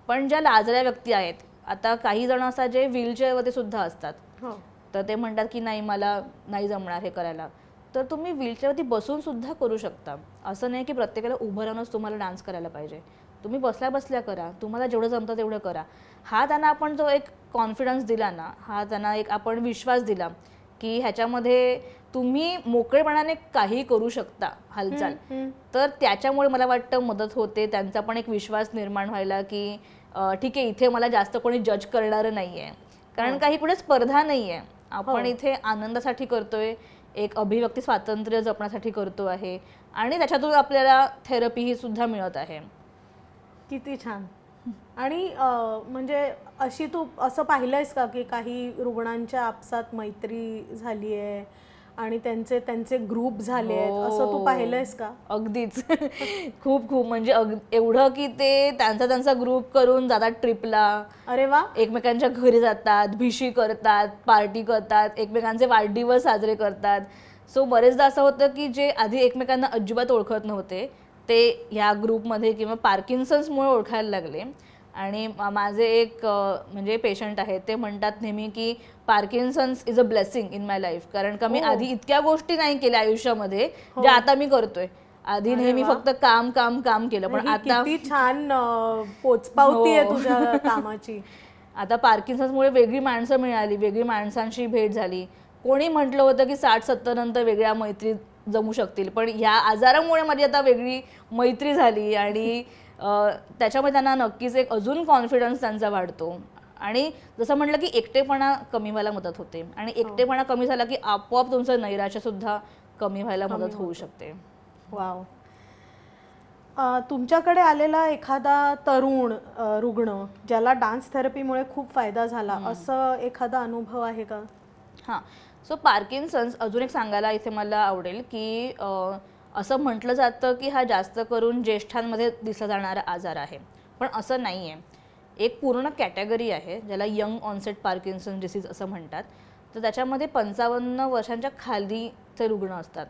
पण ज्या लाजऱ्या व्यक्ती आहेत, आता काही जण असतात जे व्हीलचेअरवरती सुद्धा असतात, हो. तर ते म्हणतात की नाही मला नाही जमणार हे करायला, तर तुम्ही व्हीलचेअरवरती बसून सुद्धा करू शकता. असं नाही की प्रत्येकाला उभं राहूनच तुम्हाला डान्स करायला पाहिजे. तुम्ही बसल्या बसल्या करा, तुम्हाला जेवढं जमतं तेवढं करा. हा त्यांना आपण जो एक कॉन्फिडन्स दिला ना, हा त्यांना एक आपण विश्वास दिला की ह्याच्यामध्ये तुम्ही मोकळेपणाने काही करू शकता हालचाल, तर त्याच्यामुळे मला वाटतं मदत होते. त्यांचा पण एक विश्वास निर्माण व्हायला की ठीक आहे, इथे मला जास्त कोणी जज करणारं नाही आहे, कारण काही कुठे स्पर्धा नाही आहे. आपण इथे आनंदासाठी करतोय, एक अभिव्यक्ती स्वातंत्र्य जपण्यासाठी करतो आहे आणि त्याच्यातून आपल्याला थेरपी ही सुद्धा मिळत आहे. किती छान. आणि म्हणजे अशी तू असं पाहिलंयस का की काही रुग्णांच्या आपसात मैत्री झाली आहे आणि त्यांचे त्यांचे ग्रुप झाले आहेत, असं तू पाहिलंयस का? अगदीच. खूप खूप म्हणजे एवढं की ते त्यांचा ग्रुप करून जातात ट्रिपला. अरे वा. एकमेकांच्या घरी जातात, भिशी करतात, पार्टी करतात, एकमेकांचे वाढदिवस साजरे करतात. सो बरेचदा असं होतं की जे आधी एकमेकांना अजिबात ओळखत नव्हते ते ह्या ग्रुपमध्ये किंवा पार्किन्सन्समुळे ओळखायला लागले. आणि माझे एक म्हणजे पेशंट आहेत, ते म्हणतात नेहमी की Parkinson's is a blessing in my life, कारण का मी आधी इतक्या गोष्टी नाही केल्या आयुष्यामध्ये ज्या आता मी करतोय. आधी नेहमी फक्त काम काम काम केलं, पण आता किती छान पोचपावती आहे तुझ्या कामाची. आता पार्किन्सन्समुळे वेगळी माणसं मिळाली, वेगळी माणसांशी भेट झाली. कोणी म्हटलं होतं की 60-70 नंतर वेगळ्या मैत्री जमू शकतील, पण ह्या आजारामुळे माझी आता वेगळी मैत्री झाली आणि त्याच्यामुळे त्यांना नक्कीच एक अजून कॉन्फिडन्स त्यांचा वाढतो. आणि जसं म्हटलं की एकटेपणा कमी व्हायला मदत होते, आणि एकटेपणा कमी झाला की आपोआप तुमचं नैराश्य सुद्धा कमी व्हायला मदत होऊ शकते. वाव. तुमच्याकडे आलेला एखादा तरुण रुग्ण ज्याला डान्स थेरपीमुळे खूप फायदा झाला, असं एखादा अनुभव आहे का? हां. सो पार्किन्सन्स अजून एक सांगायला इथे मला आवडेल की असं म्हटलं जातं की हा जास्त करून ज्येष्ठांमध्ये दिसला जाणारा आजार आहे, पण असं नाही आहे. एक पूर्ण कॅटेगरी आहे ज्याला यंग ऑनसेट पार्किन्सन डिसीज असं म्हणतात. तर त्याच्यामध्ये 55 वर्षांच्या खालीचे रुग्ण असतात.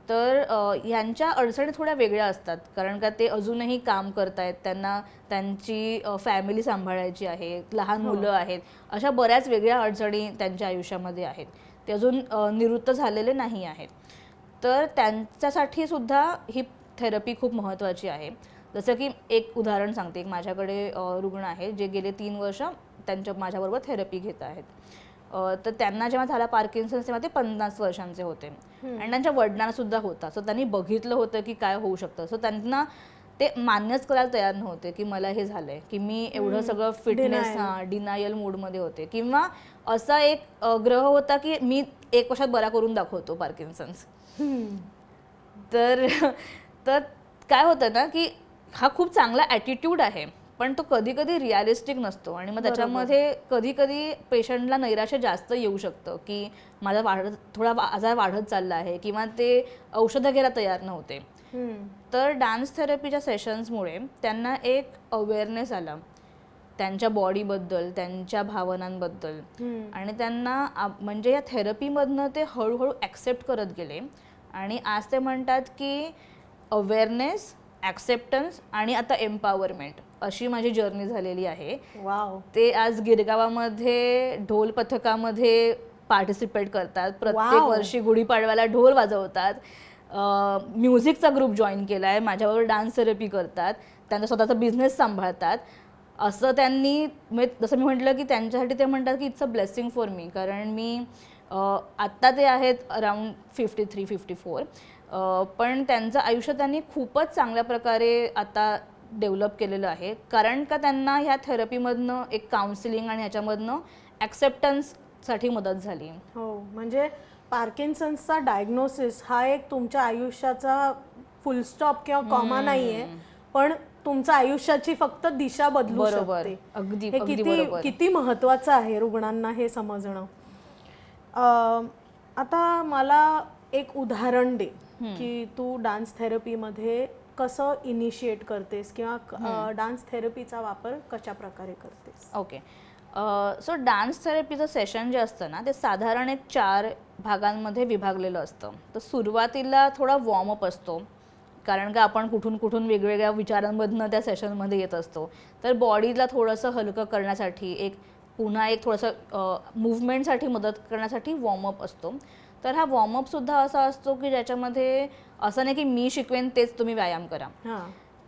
तर ह्यांच्या अडचणी थोड्या वेगळ्या असतात, कारण का ते अजूनही काम करतायत, त्यांना त्यांची फॅमिली सांभाळायची आहे, लहान मुलं आहेत, अशा बऱ्याच वेगळ्या अडचणी त्यांच्या आयुष्यामध्ये आहेत. ते अजून निवृत्त झालेले नाही आहेत. तर त्यांच्यासाठी सुद्धा ही थेरपी खूप महत्त्वाची आहे. जसं की एक उदाहरण सांगते, एक माझ्याकडे रुग्ण आहे जे गेले 3 वर्ष माझ्याबरोबर थेरपी घेत आहेत. तर त्यांना जेव्हा झाला पार्किन्सन्स तेव्हा ते 50 वर्षांचे होते आणि त्यांच्या वडिलांना सुद्धा होता. सो त्यांनी बघितलं होतं की काय होऊ शकतं. सो त्यांना ते मान्यच करायला तयार नव्हते की मला हे झालंय, की मी एवढं सगळं फिटनेस डिनायल मूडमध्ये होते, किंवा असा एक ग्रह होता की मी 1 वर्षात बरा करून दाखवतो पार्किन्सन्स. तर तर काय होतं ना की हा खूप चांगला ॲटिट्यूड आहे, पण तो कधी कधी रिअलिस्टिक नसतो, आणि मग त्याच्यामध्ये कधी कधी पेशंटला नैराश्य जास्त येऊ शकतं की माझा थोडा आजार वाढत चालला आहे, किंवा ते औषधं घ्यायला तयार नव्हते. तर डान्स थेरपीच्या सेशन्समुळे त्यांना एक अवेअरनेस आला त्यांच्या बॉडीबद्दल, त्यांच्या भावनांबद्दल, आणि त्यांना म्हणजे या थेरपीमधनं ते हळूहळू ॲक्सेप्ट करत गेले. आणि आज ते म्हणतात की अवेअरनेस, ॲक्सेप्टन्स आणि आता एम्पॉवरमेंट अशी माझी जर्नी झालेली आहे. वाव. ते आज गिरगावामध्ये ढोल पथकामध्ये पार्टिसिपेट करतात, प्रत्येक वर्षी गुढीपाडव्याला ढोल वाजवतात, म्युझिकचा ग्रुप जॉईन केला आहे, माझ्याबरोबर डान्स थेरपी करतात, त्यांचा स्वतःचा बिझनेस सांभाळतात. असं त्यांनी, जसं मी म्हटलं की त्यांच्यासाठी ते म्हणतात की it's a blessing for me, कारण मी आत्ता ते आहेत अराउंड 53-54, पण त्यांचं आयुष्य त्यांनी खूपच चांगल्या प्रकारे आता डेव्हलप केलेलं आहे, कारण का त्यांना ह्या थेरपीमधनं एक काउन्सिलिंग आणि ह्याच्यामधनं ॲक्सेप्टन्ससाठी मदत झाली. हो, म्हणजे पार्किन्सन्सचा डायग्नोसिस हा एक तुमच्या आयुष्याचा फुल स्टॉप किंवा कॉमा नाही आहे, पण तुमच्या आयुष्याची फक्त दिशा बदलू शकते. अगदी हे किती महत्त्वाचं आहे रुग्णांना हे समजणं. आता मला एक उदाहरण दे की तू डान्स थेरपीमध्ये कसं इनिशिएट करतेस किंवा डान्स थेरपीचा वापर कशा प्रकारे करतेस. ओके. सो डान्स थेरपीचं सेशन जे असतं ना ते साधारण एक 4 भागांमध्ये विभागलेलं असतं. तर सुरुवातीला थोडा वॉर्मअप असतो, कारण का आपण कुठून कुठून वेगवेगळ्या विचारांमधनं त्या सेशनमध्ये येत असतो. तर बॉडीला थोडंसं हलकं करण्यासाठी पुन्हा एक थोडंसं मूव्हमेंटसाठी मदत करण्यासाठी वॉर्मअप असतो. तर हा वॉर्मअपसुद्धा असा असतो की ज्याच्यामध्ये असं नाही की मी शिकवेन तेच तुम्ही व्यायाम करा. हां.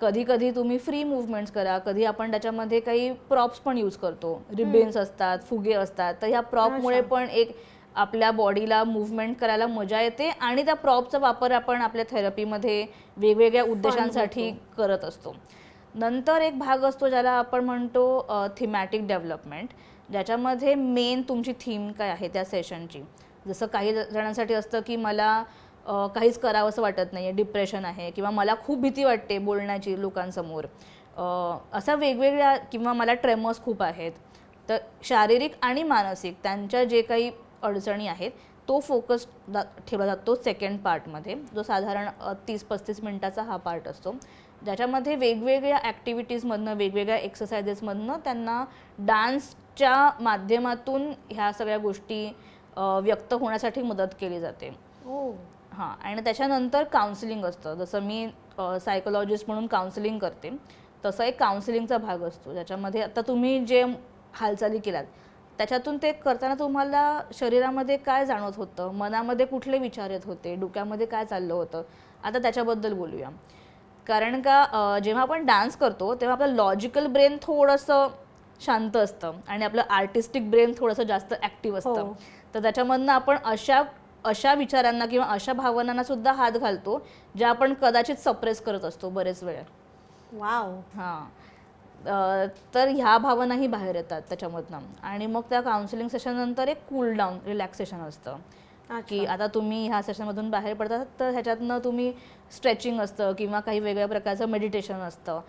कधी कधी तुम्ही फ्री मुवमेंट्स करा, कधी आपण त्याच्यामध्ये काही प्रॉप्स पण यूज करतो, रिबेन्स असतात, फुगे असतात. तर ह्या प्रॉपमुळे पण एक आपल्या बॉडीला मूव्हमेंट करायला मजा येते आणि त्या प्रॉपचा वापर आपण आपल्या थेरपीमध्ये वेगवेगळ्या उद्देशांसाठी करत असतो. नंतर एक भाग असतो ज्याला आपण म्हणतो थिमॅटिक डेव्हलपमेंट, ज्याच्यामध्ये मेन तुमची थीम काय आहे त्या सेशनची. जसं काही जणांसाठी असतं की मला काहीच करावं असं वाटत नाही आहे, डिप्रेशन आहे, किंवा मला खूप भीती वाटते बोलण्याची लोकांसमोर, असा वेगवेगळ्या, किंवा मला ट्रेमर्स खूप आहेत. तर शारीरिक आणि मानसिक त्यांच्या जे काही अडचणी आहेत तो फोकस ठेवला जातो सेकंड पार्टमध्ये, जो साधारण 30-35 मिनिटाचा हा पार्ट असतो, ज्याच्यामध्ये वेगवेगळ्या ॲक्टिव्हिटीजमधनं, वेगवेगळ्या एक्सरसाइजेसमधनं त्यांना डान्सच्या माध्यमातून ह्या सगळ्या गोष्टी व्यक्त होण्यासाठी मदत केली जाते. हां, आणि त्याच्यानंतर काउन्सिलिंग असतं. जसं मी सायकोलॉजिस्ट म्हणून काउन्सिलिंग करते, तसं एक काउन्सिलिंगचा भाग असतो, ज्याच्यामध्ये आता तुम्ही जे हालचाली केल्यात त्याच्यातून ते करताना तुम्हाला शरीरामध्ये काय जाणवत होतं, मनामध्ये कुठले विचार येत होते, डोक्यामध्ये काय चाललं होतं, आता त्याच्याबद्दल बोलूया. कारण का जेव्हा आपण डान्स करतो तेव्हा आपलं लॉजिकल ब्रेन थोडंसं शांत असतं आणि आपलं आर्टिस्टिक ब्रेन थोडंसं जास्त ॲक्टिव्ह असतं. तर त्याच्यामधनं आपण अशा विचारांना किंवा अशा भावनांना सुद्धा हात घालतो ज्या आपण कदाचित सप्रेस करत असतो बरेच वेळ. वाव. हां, तर ह्या भावनाही बाहेर येतात त्याच्यामधनं. आणि मग त्या काउन्सिलिंग सेशननंतर एक कूल डाऊन रिलॅक्सेशन असतं, की आता तुम्ही ह्या सेशनमधून बाहेर पडतात तर ह्याच्यातनं तुम्ही स्ट्रेचिंग असतं किंवा काही वेगळ्या प्रकारचं मेडिटेशन असतं,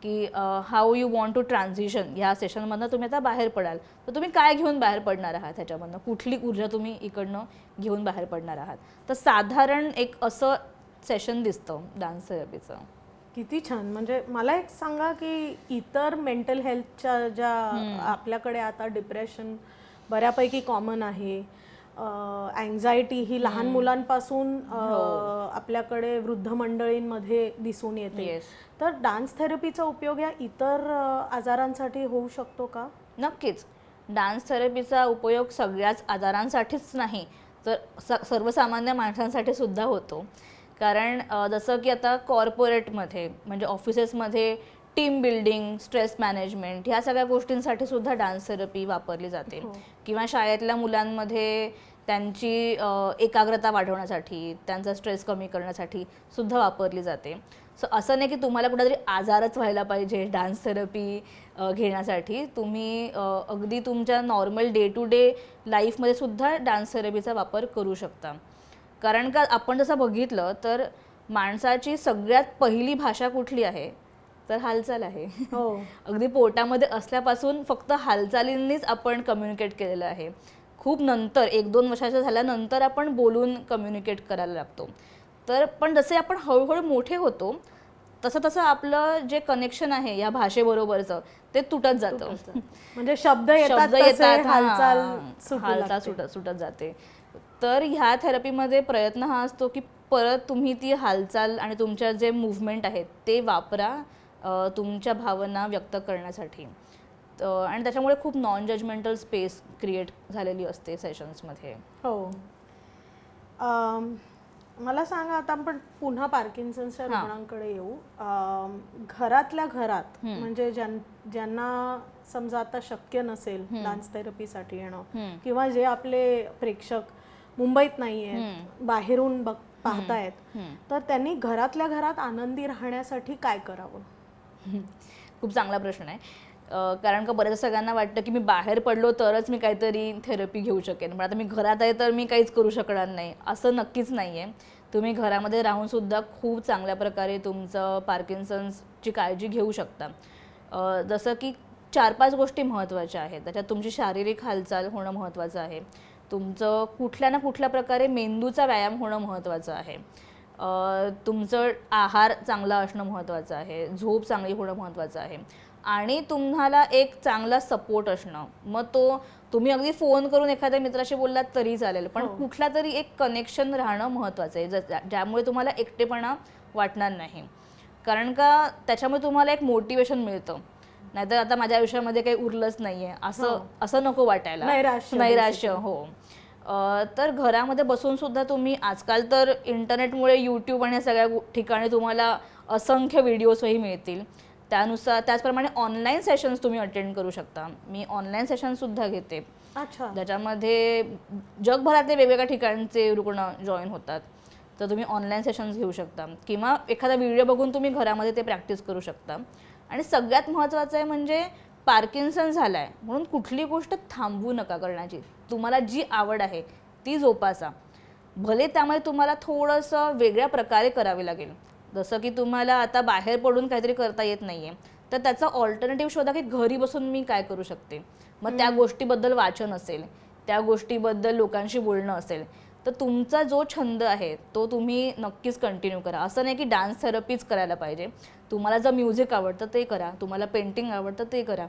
की how you want to transition. ह्या सेशनमधनं तुम्ही आता बाहेर पडाल तर तुम्ही काय घेऊन बाहेर पडणार आहात, ह्याच्यामधनं कुठली ऊर्जा तुम्ही इकडनं घेऊन बाहेर पडणार आहात. तर साधारण एक असं सेशन दिसतं डान्स थेरपीचं. किती छान. म्हणजे मला एक सांगा की इतर मेंटल हेल्थच्या ज्या आपल्याकडे आता डिप्रेशन बऱ्यापैकी कॉमन आहे, अँझायटी ही लहान मुलांपासून आपल्याकडे वृद्ध मंडळींमध्ये दिसून येते, तर डान्स थेरपीचा उपयोग या इतर आजारांसाठी होऊ शकतो का? नक्कीच. डान्स थेरपीचा उपयोग सगळ्याच आजारांसाठीच नाही तर सर्वसामान्य माणसांसाठी सुद्धा होतो. कारण जसं की आता कॉर्पोरेटमध्ये म्हणजे ऑफिसेसमध्ये टीम बिल्डिंग, स्ट्रेस मॅनेजमेंट ह्या सगळ्या गोष्टींसाठी सुद्धा डान्स थेरपी वापरली जाते. किंवा शाळेतल्या मुलांमध्ये त्यांची एकाग्रता वाढवण्यासाठी, त्यांचा स्ट्रेस कमी करण्यासाठी सुद्धा वापरली जाते. सो असं नाही की तुम्हाला कुठेतरी आजारच व्हायला पाहिजे डान्स थेरपी घेण्यासाठी. तुम्ही अगदी तुमच्या नॉर्मल डे टू डे लाईफमध्ये सुद्धा डान्स थेरपीचा वापर करू शकता. कारण का आपण जसं बघितलं तर माणसाची सगळ्यात पहिली भाषा कुठली आहे तर हालचाल आहे. अगदी पोटामध्ये असल्यापासून फक्त हालचालींनीच आपण कम्युनिकेट केलेलं आहे. खूप नंतर 1-2 वर्षाच्या झाल्यानंतर आपण बोलून कम्युनिकेट करायला लागतो. तर पण जसे आपण हळूहळू मोठे होतो तसं तसं आपलं जे कनेक्शन आहे या भाषेबरोबरचं ते तुटत जातं. म्हणजे शब्द येतात, हालचाल सुटत जाते. तर ह्या थेरपीमध्ये प्रयत्न हा असतो की परत तुम्ही ती हालचाल आणि तुमच्या जे मूव्हमेंट आहेत ते वापरा तुमच्या भावना व्यक्त करण्यासाठी. आणि त्याच्यामुळे खूप नॉन जजमेंटल स्पेस क्रिएट झालेली असते सेशन्समध्ये. मला सांगा, आता आपण पुन्हा पार्किन्सनच्या रुग्णांकडे येऊ. घरातल्या घरात म्हणजे ज्यांना समजा आता शक्य नसेल डान्स थेरपीसाठी येणं, किंवा जे आपले प्रेक्षक मुंबईत नाही आहेत, बाहेरून पाहतायत, तर त्यांनी घरातल्या घरात आनंदी राहण्यासाठी काय करावं? खूप चांगला प्रश्न आहे. कारण का बऱ्याच सगळ्यांना वाटतं की मी बाहेर पडलो तरच मी काहीतरी थेरपी घेऊ शकेन, पण आता मी घरात आहे तर मी काहीच करू शकणार नाही. असं नक्कीच नाही आहे. तुम्ही घरामध्ये राहून सुद्धा खूप चांगल्या प्रकारे तुमचं पार्किन्सन्सची काळजी घेऊ शकता. जसं की 4-5 गोष्टी महत्त्वाच्या आहेत. त्याच्यात तुमची शारीरिक हालचाल होणं महत्त्वाचं आहे, तुमचं कुठल्या ना कुठल्या प्रकारे मेंदूचा व्यायाम होणं महत्त्वाचं आहे, तुमचं आहार चांगला असणं महत्त्वाचं आहे, झोप चांगली होणं महत्त्वाचं आहे. आणि तुम्हाला एक चांगला सपोर्ट असणं. मग तो तुम्ही अगदी फोन करून एखाद्या मित्राशी बोललात तरी चालेल, पण कुठला तरी एक कनेक्शन राहणं महत्त्वाचं आहे, ज्यामुळे तुम्हाला एकटेपणा वाटणार नाही. कारण का त्याच्यामुळे तुम्हाला एक मोटिवेशन मिळतं. नाहीतर आता माझ्या आयुष्यामध्ये काही उरलंच नाहीये असं नको वाटायला, नैराश्य. हो. तर घरामध्ये बसून सुद्धा तुम्ही आजकाल तर इंटरनेटमुळे यूट्यूब आणि सगळ्या ठिकाणी तुम्हाला असंख्य व्हिडिओजही मिळतील. त्याचप्रमाणे ऑनलाईन सेशन्स तुम्ही अटेंड करू शकता. मी ऑनलाईन सेशन सुद्धा घेते. अच्छा. ज्याच्यामध्ये जगभरातले वेगवेगळ्या ठिकाणचे रुग्ण जॉईन होतात. तर तुम्ही ऑनलाईन सेशन्स घेऊ शकता किंवा एखादा व्हिडिओ बघून तुम्ही घरामध्ये ते प्रॅक्टिस करू शकता. आणि सगळ्यात महत्त्वाचं आहे म्हणजे पार्किन्सन झालाय म्हणून कुठली गोष्ट थांबवू नका करण्याची. तुम्हाला जी आवड आहे ती जोपासा. भले त्यामुळे तुम्हाला थोडंसं वेगळ्या प्रकारे करावे लागेल. जसं की तुम्हाला आता बाहेर पडून काहीतरी करता येत नाहीये, तर त्याचा ऑल्टरनेटिव्ह शोधा की घरी बसून मी काय करू शकते. मग त्या गोष्टीबद्दल वाचन असेल, त्या गोष्टीबद्दल लोकांशी बोलणं असेल, तर तुमचा जो छंद आहे तो तुम्ही नक्कीच कंटिन्यू करा. असं नाही की डान्स थेरपीच करायला पाहिजे. तुम्हाला जर म्युझिक आवडतं ते करा, तुम्हाला पेंटिंग आवडतं ते करा.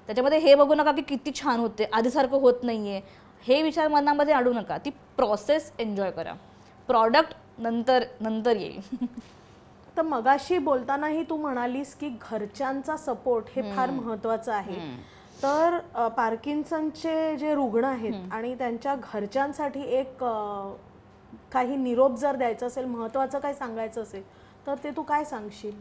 त्याच्यामध्ये हे बघू नका की किती छान होते, आधीसारखं होत नाहीये, हे विचार मनामध्ये आणू नका. ती प्रोसेस एन्जॉय करा. प्रॉडक्ट नंतर येईल. तर मगाशी बोलतानाही तू म्हणालीस की घरच्यांचा सपोर्ट हे फार महत्वाचं आहे. तर पार्किन्सनचे जे रुग्ण आहेत आणि त्यांच्या घरच्यांसाठी एक काही निरोप जर द्यायचा असेल, महत्वाचं काय सांगायचं असेल, तर ते तू काय सांगशील?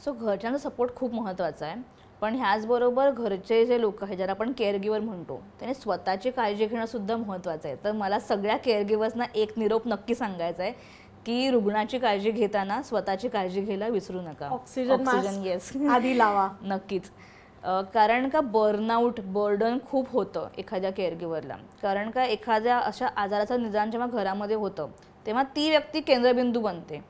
सो घरच्यांचा सपोर्ट खूप महत्त्वाचा आहे. पण ह्याचबरोबर घरचे जे लोक आहेत ज्याला आपण केअरगिव्हर म्हणतो, त्याने स्वतःची काळजी घेणं सुद्धा महत्त्वाचं आहे. तर मला सगळ्या केअरगिव्हर्सना एक निरोप नक्की सांगायचा आहे की रुग्णाची काळजी घेताना स्वतःची काळजी घ्यायला विसरू नका. ऑक्सिजन येस आधी लावा. नक्कीच. कारण का बर्डन खूप होतं एखाद्या केअरगिव्हरला. कारण का एखाद्या अशा आजाराचं निदान जेव्हा घरामध्ये होतं तेव्हा ती व्यक्ती केंद्रबिंदू बनते.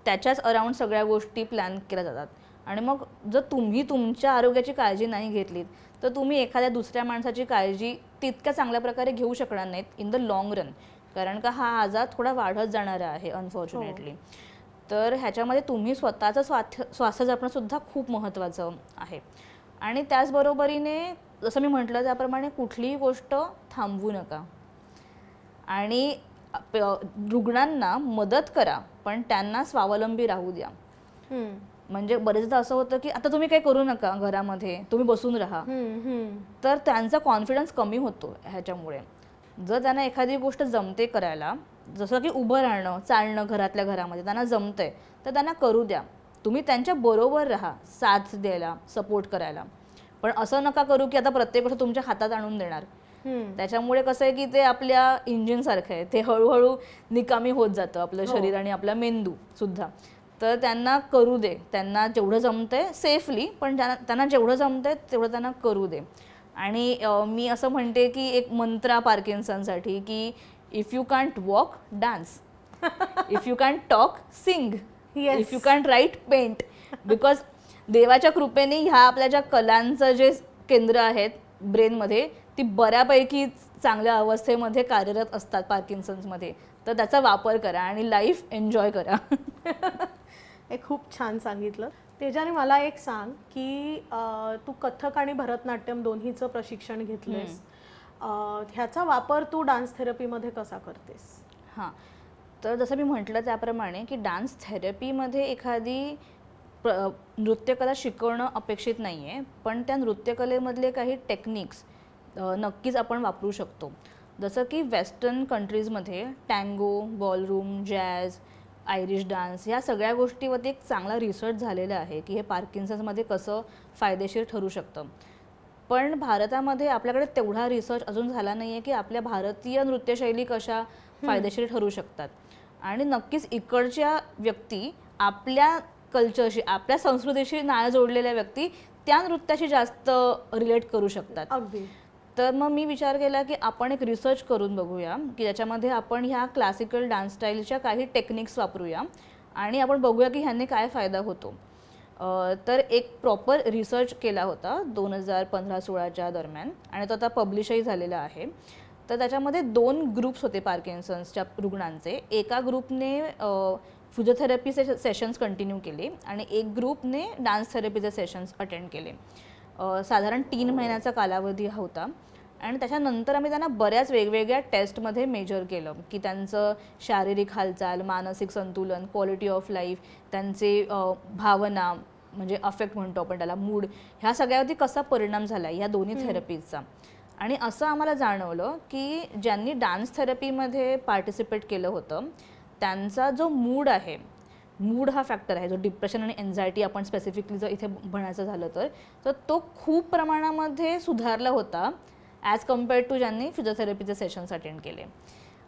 त्याच्याच अराउंड सगळ्या गोष्टी प्लॅन केल्या जातात. आणि मग जर तुम्ही तुमच्या आरोग्याची काळजी नाही घेतलीत तर तुम्ही एखाद्या दुसऱ्या माणसाची काळजी तितक्या चांगल्या प्रकारे घेऊ शकणार नाहीत इन द लाँग रन. कारण का हा आजार थोडा वाढत जाणारा आहे अनफॉर्च्युनेटली. तर ह्याच्यामध्ये तुम्ही स्वतःचं स्वास्थ्य जपणं सुद्धा खूप महत्त्वाचं आहे. आणि त्याचबरोबरीने जसं मी म्हटलं त्याप्रमाणे कुठलीही गोष्ट थांबवू नका. आणि रुग्णांना मदत करा पण त्यांना स्वावलंबी राहू द्या. म्हणजे बरेचदा असं होतं की आता तुम्ही काही करू नका घरामध्ये, तुम्ही बसून राहा, तर त्यांचा कॉन्फिडन्स कमी होतो ह्याच्यामुळे. जर त्यांना एखादी गोष्ट जमते करायला, जसं की उभं राहणं, चालणं घरातल्या घरामध्ये त्यांना जमतंय, तर त्यांना करू द्या. तुम्ही त्यांच्या बरोबर राहा, साथ द्यायला, सपोर्ट करायला. पण असं नका करू की आता प्रत्येक गोष्ट तुमच्या हातात आणून देणार. त्याच्यामुळे कसं आहे की ते आपल्या इंजिन सारखं आहे, ते हळूहळू निकामी होत जातं आपलं शरीर आणि आपला मेंदू सुद्धा. तर त्यांना करू दे, त्यांना जेवढं जमतंय सेफली, पण त्यांना जेवढं जमतंय तेवढं त्यांना करू दे. आणि मी असं म्हणते की एक मंत्र पार्किन्सनसाठी की if you can't walk dance, if you can't talk sing, if you can't write paint. Because देवाच्या कृपेने ह्या आपल्या ज्या कलांचं जे केंद्र आहेत ब्रेनमध्ये ती बऱ्यापैकी चांगल्या अवस्थेमध्ये कार्यरत असतात पार्किन्सन्समध्ये. तर त्याचा वापर करा आणि लाईफ एन्जॉय करा. हे खूप छान सांगितलं. तेजाने मला एक सांग की तू कथक आणि भरतनाट्यम दोन्हीचं प्रशिक्षण घेतलंस, ह्याचा वापर तू डान्स थेरपीमध्ये कसा करतेस? हां, तर जसं मी म्हटलं त्याप्रमाणे की डान्स थेरपीमध्ये एखादी नृत्यकला शिकवणं अपेक्षित नाही आहे, पण त्या नृत्यकलेमधले काही टेक्निक्स नक्कीच आपण वापरू शकतो. जसं की वेस्टर्न कंट्रीजमध्ये tango, ballroom, jazz, Irish dance ह्या सगळ्या गोष्टीवरती एक चांगला रिसर्च झालेला आहे की हे पार्किन्सन्समध्ये कसं फायदेशीर ठरू शकतं. पण भारतामध्ये आपल्याकडे तेवढा रिसर्च अजून झाला नाही आहे की आपल्या भारतीय नृत्यशैली कशा फायदेशीर ठरू शकतात. आणि नक्कीच इकडच्या व्यक्ती आपल्या कल्चरशी, आपल्या संस्कृतीशी नाळ जोडलेल्या व्यक्ती त्या नृत्याशी जास्त रिलेट करू शकतात. अगदी. तर मग मी विचार केला की आपण एक रिसर्च करून बघूया की ज्याच्यामध्ये आपण ह्या क्लासिकल डान्स स्टाईलच्या काही टेक्निक्स वापरूया आणि आपण बघूया की ह्याने काय फायदा होतो. तर एक प्रॉपर रिसर्च केला होता 2015-16च्या दरम्यान आणि तो आता पब्लिशही झालेला आहे. तर त्याच्यामध्ये 2 ग्रुप्स होते पार्किन्सन्सच्या रुग्णांचे. एका ग्रुपने फिजिओथेरपीचे सेशन्स कंटिन्यू केले आणि एक ग्रुपने डान्स थेरपीचे सेशन्स अटेंड केले. साधारण 3 महिन्याचा कालावधी होता आणि त्याच्यानंतर आम्ही त्यांना बऱ्याच वेगवेगळ्या टेस्टमध्ये मेजर केलं की त्यांचं शारीरिक हालचाल, मानसिक संतुलन, क्वालिटी ऑफ लाईफ, त्यांचे भावना म्हणजे अफेक्ट म्हणतो आपण त्याला, मूड, ह्या सगळ्यावरती कसा परिणाम झाला या दोन्ही थेरपीजचा. आणि असं आम्हाला जाणवलं की ज्यांनी डान्स थेरपीमध्ये पार्टिसिपेट केलं होतं त्यांचा जो मूड आहे, मूड हा फॅक्टर आहे, जो डिप्रेशन आणि एन्झायटी आपण स्पेसिफिकली जर इथे म्हणायचं झालं तर तो खूप प्रमाणामध्ये सुधारला होता ॲज कम्पेअर टू ज्यांनी फिजिओथेरपीचे सेशन्स अटेंड केले.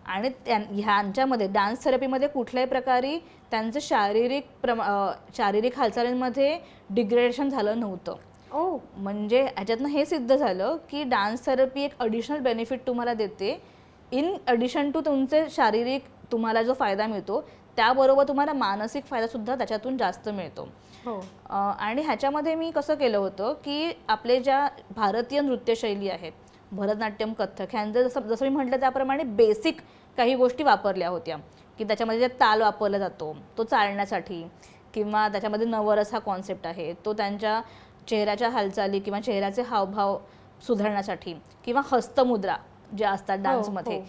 आणि ह्यांच्यामध्ये डान्स थेरपीमध्ये कुठल्याही प्रकारे त्यांचं शारीरिक हालचालींमध्ये डिग्रेडेशन झालं नव्हतं. म्हणजे ह्याच्यातनं हे सिद्ध झालं की डान्स थेरपी एक ॲडिशनल बेनिफिट तुम्हाला देते, इन ॲडिशन टू तुमचे शारीरिक तुम्हाला जो फायदा मिळतो त्याबरोबर तुम्हाला मानसिक फायदासुद्धा त्याच्यातून जास्त मिळतो. आणि ह्याच्यामध्ये मी कसं केलं होतं की आपले ज्या भारतीय नृत्यशैली आहेत, भरतनाट्यम, कथ्थक, ह्यांचं जसं मी म्हटलं त्याप्रमाणे बेसिक काही गोष्टी वापरल्या होत्या की त्याच्यामध्ये जे ताल वापरला जातो तो चालण्यासाठी, किंवा त्याच्यामध्ये नवरस हा कॉन्सेप्ट आहे तो त्यांच्या चेहऱ्याच्या हालचाली किंवा चेहऱ्याचे हावभाव सुधारण्यासाठी, किंवा हस्तमुद्रा ज्या असतात डान्समध्ये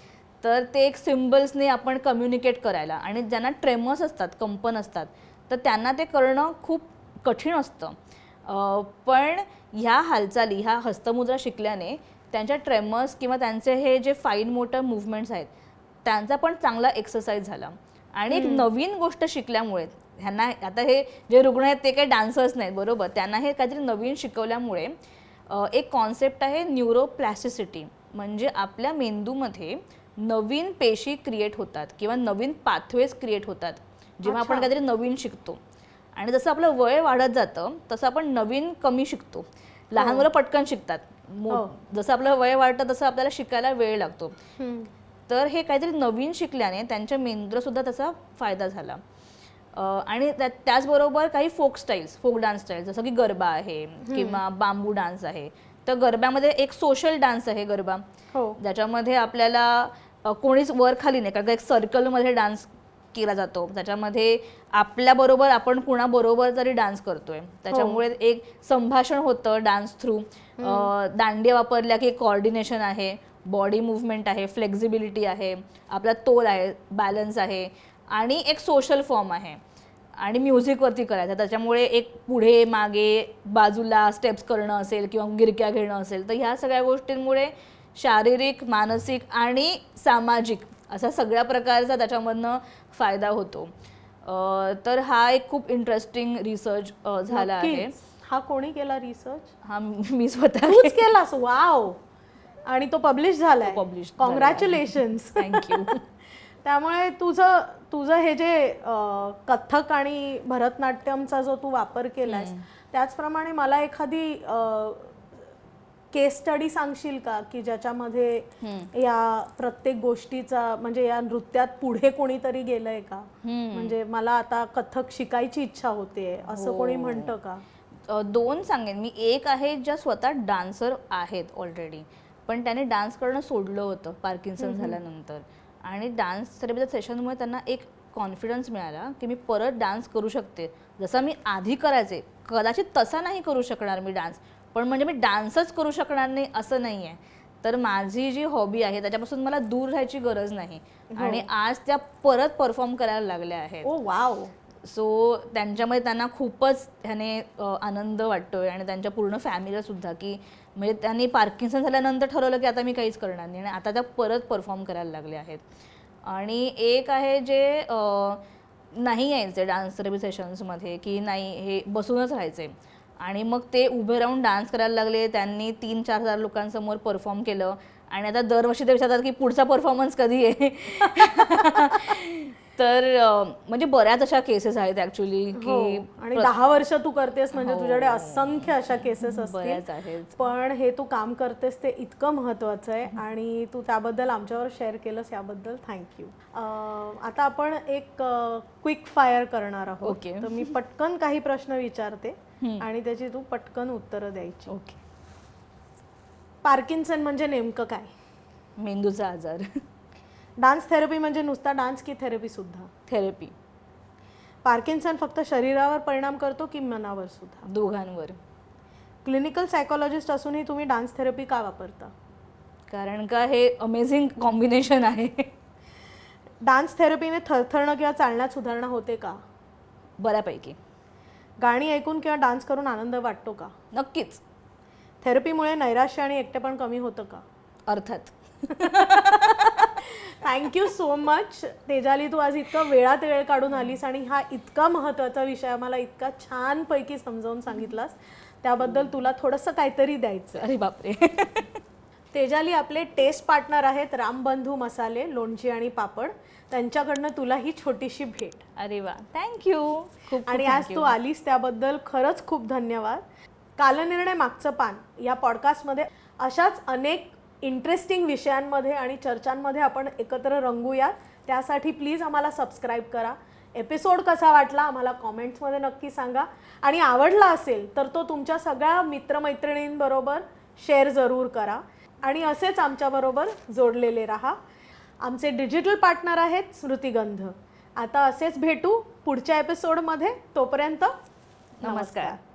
तर ते एक सिम्बल्सने आपण कम्युनिकेट करायला, आणि ज्यांना ट्रेमर्स असतात, कंपन असतात, तर त्यांना ते करणं खूप कठीण असतं. पण ह्या हालचाली, ह्या हस्तमुद्रा शिकल्याने त्यांच्या ट्रेमर्स किंवा त्यांचे हे जे फाईन मोटर मुवमेंट्स आहेत त्यांचा पण चांगला एक्सरसाइज झाला. आणि एक नवीन गोष्ट शिकल्यामुळे ह्यांना, आता हे जे रुग्ण आहेत ते काही डान्सर्स नाहीत बरोबर, त्यांना हे काहीतरी नवीन शिकवल्यामुळे एक कॉन्सेप्ट आहे न्यूरोप्लॅस्टिसिटी, म्हणजे आपल्या मेंदूमध्ये नवीन पेशी क्रिएट होतात किंवा नवीन पाथवेज क्रिएट होतात जेव्हा आपण काहीतरी नवीन शिकतो. आणि जसं आपलं वय वाढत जातं तसं आपण नवीन कमी शिकतो. लहान मुलं पटकन शिकतात, जसं आपलं वय वाढतं तसं आपल्याला शिकायला वेळ लागतो. तर हे काहीतरी नवीन शिकल्याने त्यांच्या मेंदूला सुद्धा त्याचा फायदा झाला. आणि त्याचबरोबर काही फोक डान्स स्टाईल्स जसं की गरबा आहे किंवा बांबू डान्स आहे. तर गरब्यामध्ये एक सोशल डान्स आहे गरबा, ज्याच्यामध्ये आपल्याला कोणीच वर खाली नाही, कारण एक सर्कलमध्ये डान्स केला जातो. त्याच्यामध्ये आपल्याबरोबर आपण कुणाबरोबर जरी डान्स करतोय त्याच्यामुळे एक संभाषण होतं डान्स थ्रू. दांडिया वापरल्या की कॉर्डिनेशन आहे, बॉडी मुवमेंट आहे, फ्लेक्झिबिलिटी आहे, आपला तोल आहे, बॅलन्स आहे, आणि एक सोशल फॉर्म आहे. आणि म्युझिकवरती करायचं, त्याच्यामुळे एक पुढे मागे बाजूला स्टेप्स करणं असेल किंवा गिरक्या घेणं असेल, तर ह्या सगळ्या गोष्टींमुळे शारीरिक, मानसिक आणि सामाजिक असा सगळ्या प्रकारचा त्याच्यामधनं फायदा होतो. तर हा एक खूप इंटरेस्टिंग रिसर्च झाला आहे. हा कोणी केला रिसर्च? हा मी स्वतः केलास? वाव. आणि तो पब्लिश झालाय? पब्लिश. कॉंग्रॅच्युलेशन्स. थँक्यू. त्यामुळे तुझं हे जे कथ्थक आणि भरतनाट्यमचा जो तू वापर केलास त्याचप्रमाणे मला एखादी केस स्टडी सांगशील का की ज्याच्यामध्ये या प्रत्येक गोष्टीचा, म्हणजे या नृत्यात पुढे कोणीतरी गेलंय का? म्हणजे मला आता कथ्थक शिकायची इच्छा होते असं कोणी म्हणतं का? 2 सांगेन मी. एक आहे ज्या स्वतः डान्सर आहेत ऑलरेडी, पण त्याने डान्स करणं सोडलं होतं पार्किन्सन झाल्यानंतर, आणि डान्स थेरपीच्या सेशनमुळे त्यांना एक कॉन्फिडन्स मिळाला की मी परत डान्स करू शकते. जसा मी आधी करायचे कदाचित तसा नाही करू शकणार मी डान्स, पण म्हणजे मी डान्सच करू शकणार नाही असं नाही आहे. तर माझी जी हॉबी आहे त्याच्यापासून मला दूर राहायची गरज नाही, आणि आज त्या परत परफॉर्म करायला लागल्या आहेत. ओ वाव. सो त्यांच्यामध्ये त्यांना खूपच ह्याने आनंद वाटतोय, आणि त्यांच्या पूर्ण फॅमिलीला सुद्धा, की म्हणजे त्यांनी पार्किन्सन झाल्यानंतर ठरवलं की आता मी काहीच करणार नाही, आणि आता त्या परत परफॉर्म करायला लागले आहेत. आणि एक आहे जे नाही यायचे डान्स थेरपी सेशन्समध्ये, की नाही हे बसूनच राहायचे, आणि मग ते उभे राहून डान्स करायला लागले. त्यांनी 3-4 हजार लोकांसमोर परफॉर्म केलं, आणि आता दरवर्षी ते विचारतात की पुढचा परफॉर्मन्स कधी आहे. तर म्हणजे बऱ्याच अशा केसेस आहेत ऍक्च्युली की, आणि 10 वर्ष तू करतेस म्हणजे तुझ्याकडे असंख्य अशा केसेस असतील. पण हे तू काम करतेस ते इतकं महत्वाचं आहे, आणि तू त्याबद्दल आमच्यावर शेअर केलंस याबद्दल थँक्यू. आता आपण एक क्विक फायर करणार आहोत. तर मी पटकन काही प्रश्न विचारते आणि त्याची तू पटकन उत्तरं द्यायची. ओके. पार्किन्सन म्हणजे नेमकं काय? मेंदूचा आजार. डान्स थेरपी म्हणजे नुसता डान्स की थेरपी सुद्धा? थेरपी. पार्किन्सन फक्त शरीरावर परिणाम करतो की मनावर सुद्धा? दोघांवर. क्लिनिकल सायकोलॉजिस्ट असूनही तुम्ही डान्स थेरपी का वापरता? कारण का हे अमेझिंग कॉम्बिनेशन आहे. डान्स थेरपीने थरथरणं किंवा चालण्यात सुधारणा होते का? बऱ्यापैकी. गाणी ऐकून किंवा डान्स करून आनंद वाटतो का? नक्कीच. थेरपीमुळे नैराश्य आणि एकटेपण कमी होतं का? अर्थात. थँक्यू सो मच तेजाली, तू आज इतकं वेळात वेळ काढून आलीस आणि हा इतका महत्त्वाचा विषय आम्हाला इतका छानपैकी समजावून सांगितलास, त्याबद्दल तुला थोडंसं काहीतरी द्यायचं. अरे बापरे. तेजाली आपले टेस्ट पार्टनर आहेत रामबंधू मसाले, लोणची आणि पापड. त्यांच्याकडनं तुला ही छोटीशी भेट. अरे वा, थँक्यू. खूप आणि आज तू आलीस त्याबद्दल खरंच खूप धन्यवाद. कालनिर्णय मागचं पान या पॉडकास्टमध्ये अशाच अनेक इंटरेस्टिंग विषयांमध्ये आणि चर्चांमध्ये आपण एकत्र रंगूया. त्यासाठी प्लीज आम्हाला सबस्क्राईब करा. एपिसोड कसा वाटला आम्हाला कॉमेंट्समध्ये नक्की सांगा. आणि आवडला असेल तर तो तुमच्या सगळ्या मित्रमैत्रिणींबरोबर शेअर जरूर करा. आणि असेच आमच्याबरोबर जोडलेले राहा. आमचे डिजिटल पार्टनर आहेत स्मृतिगंध. आता असेच भेटू पुढच्या एपिसोडमध्ये. तोपर्यंत नमस्कार.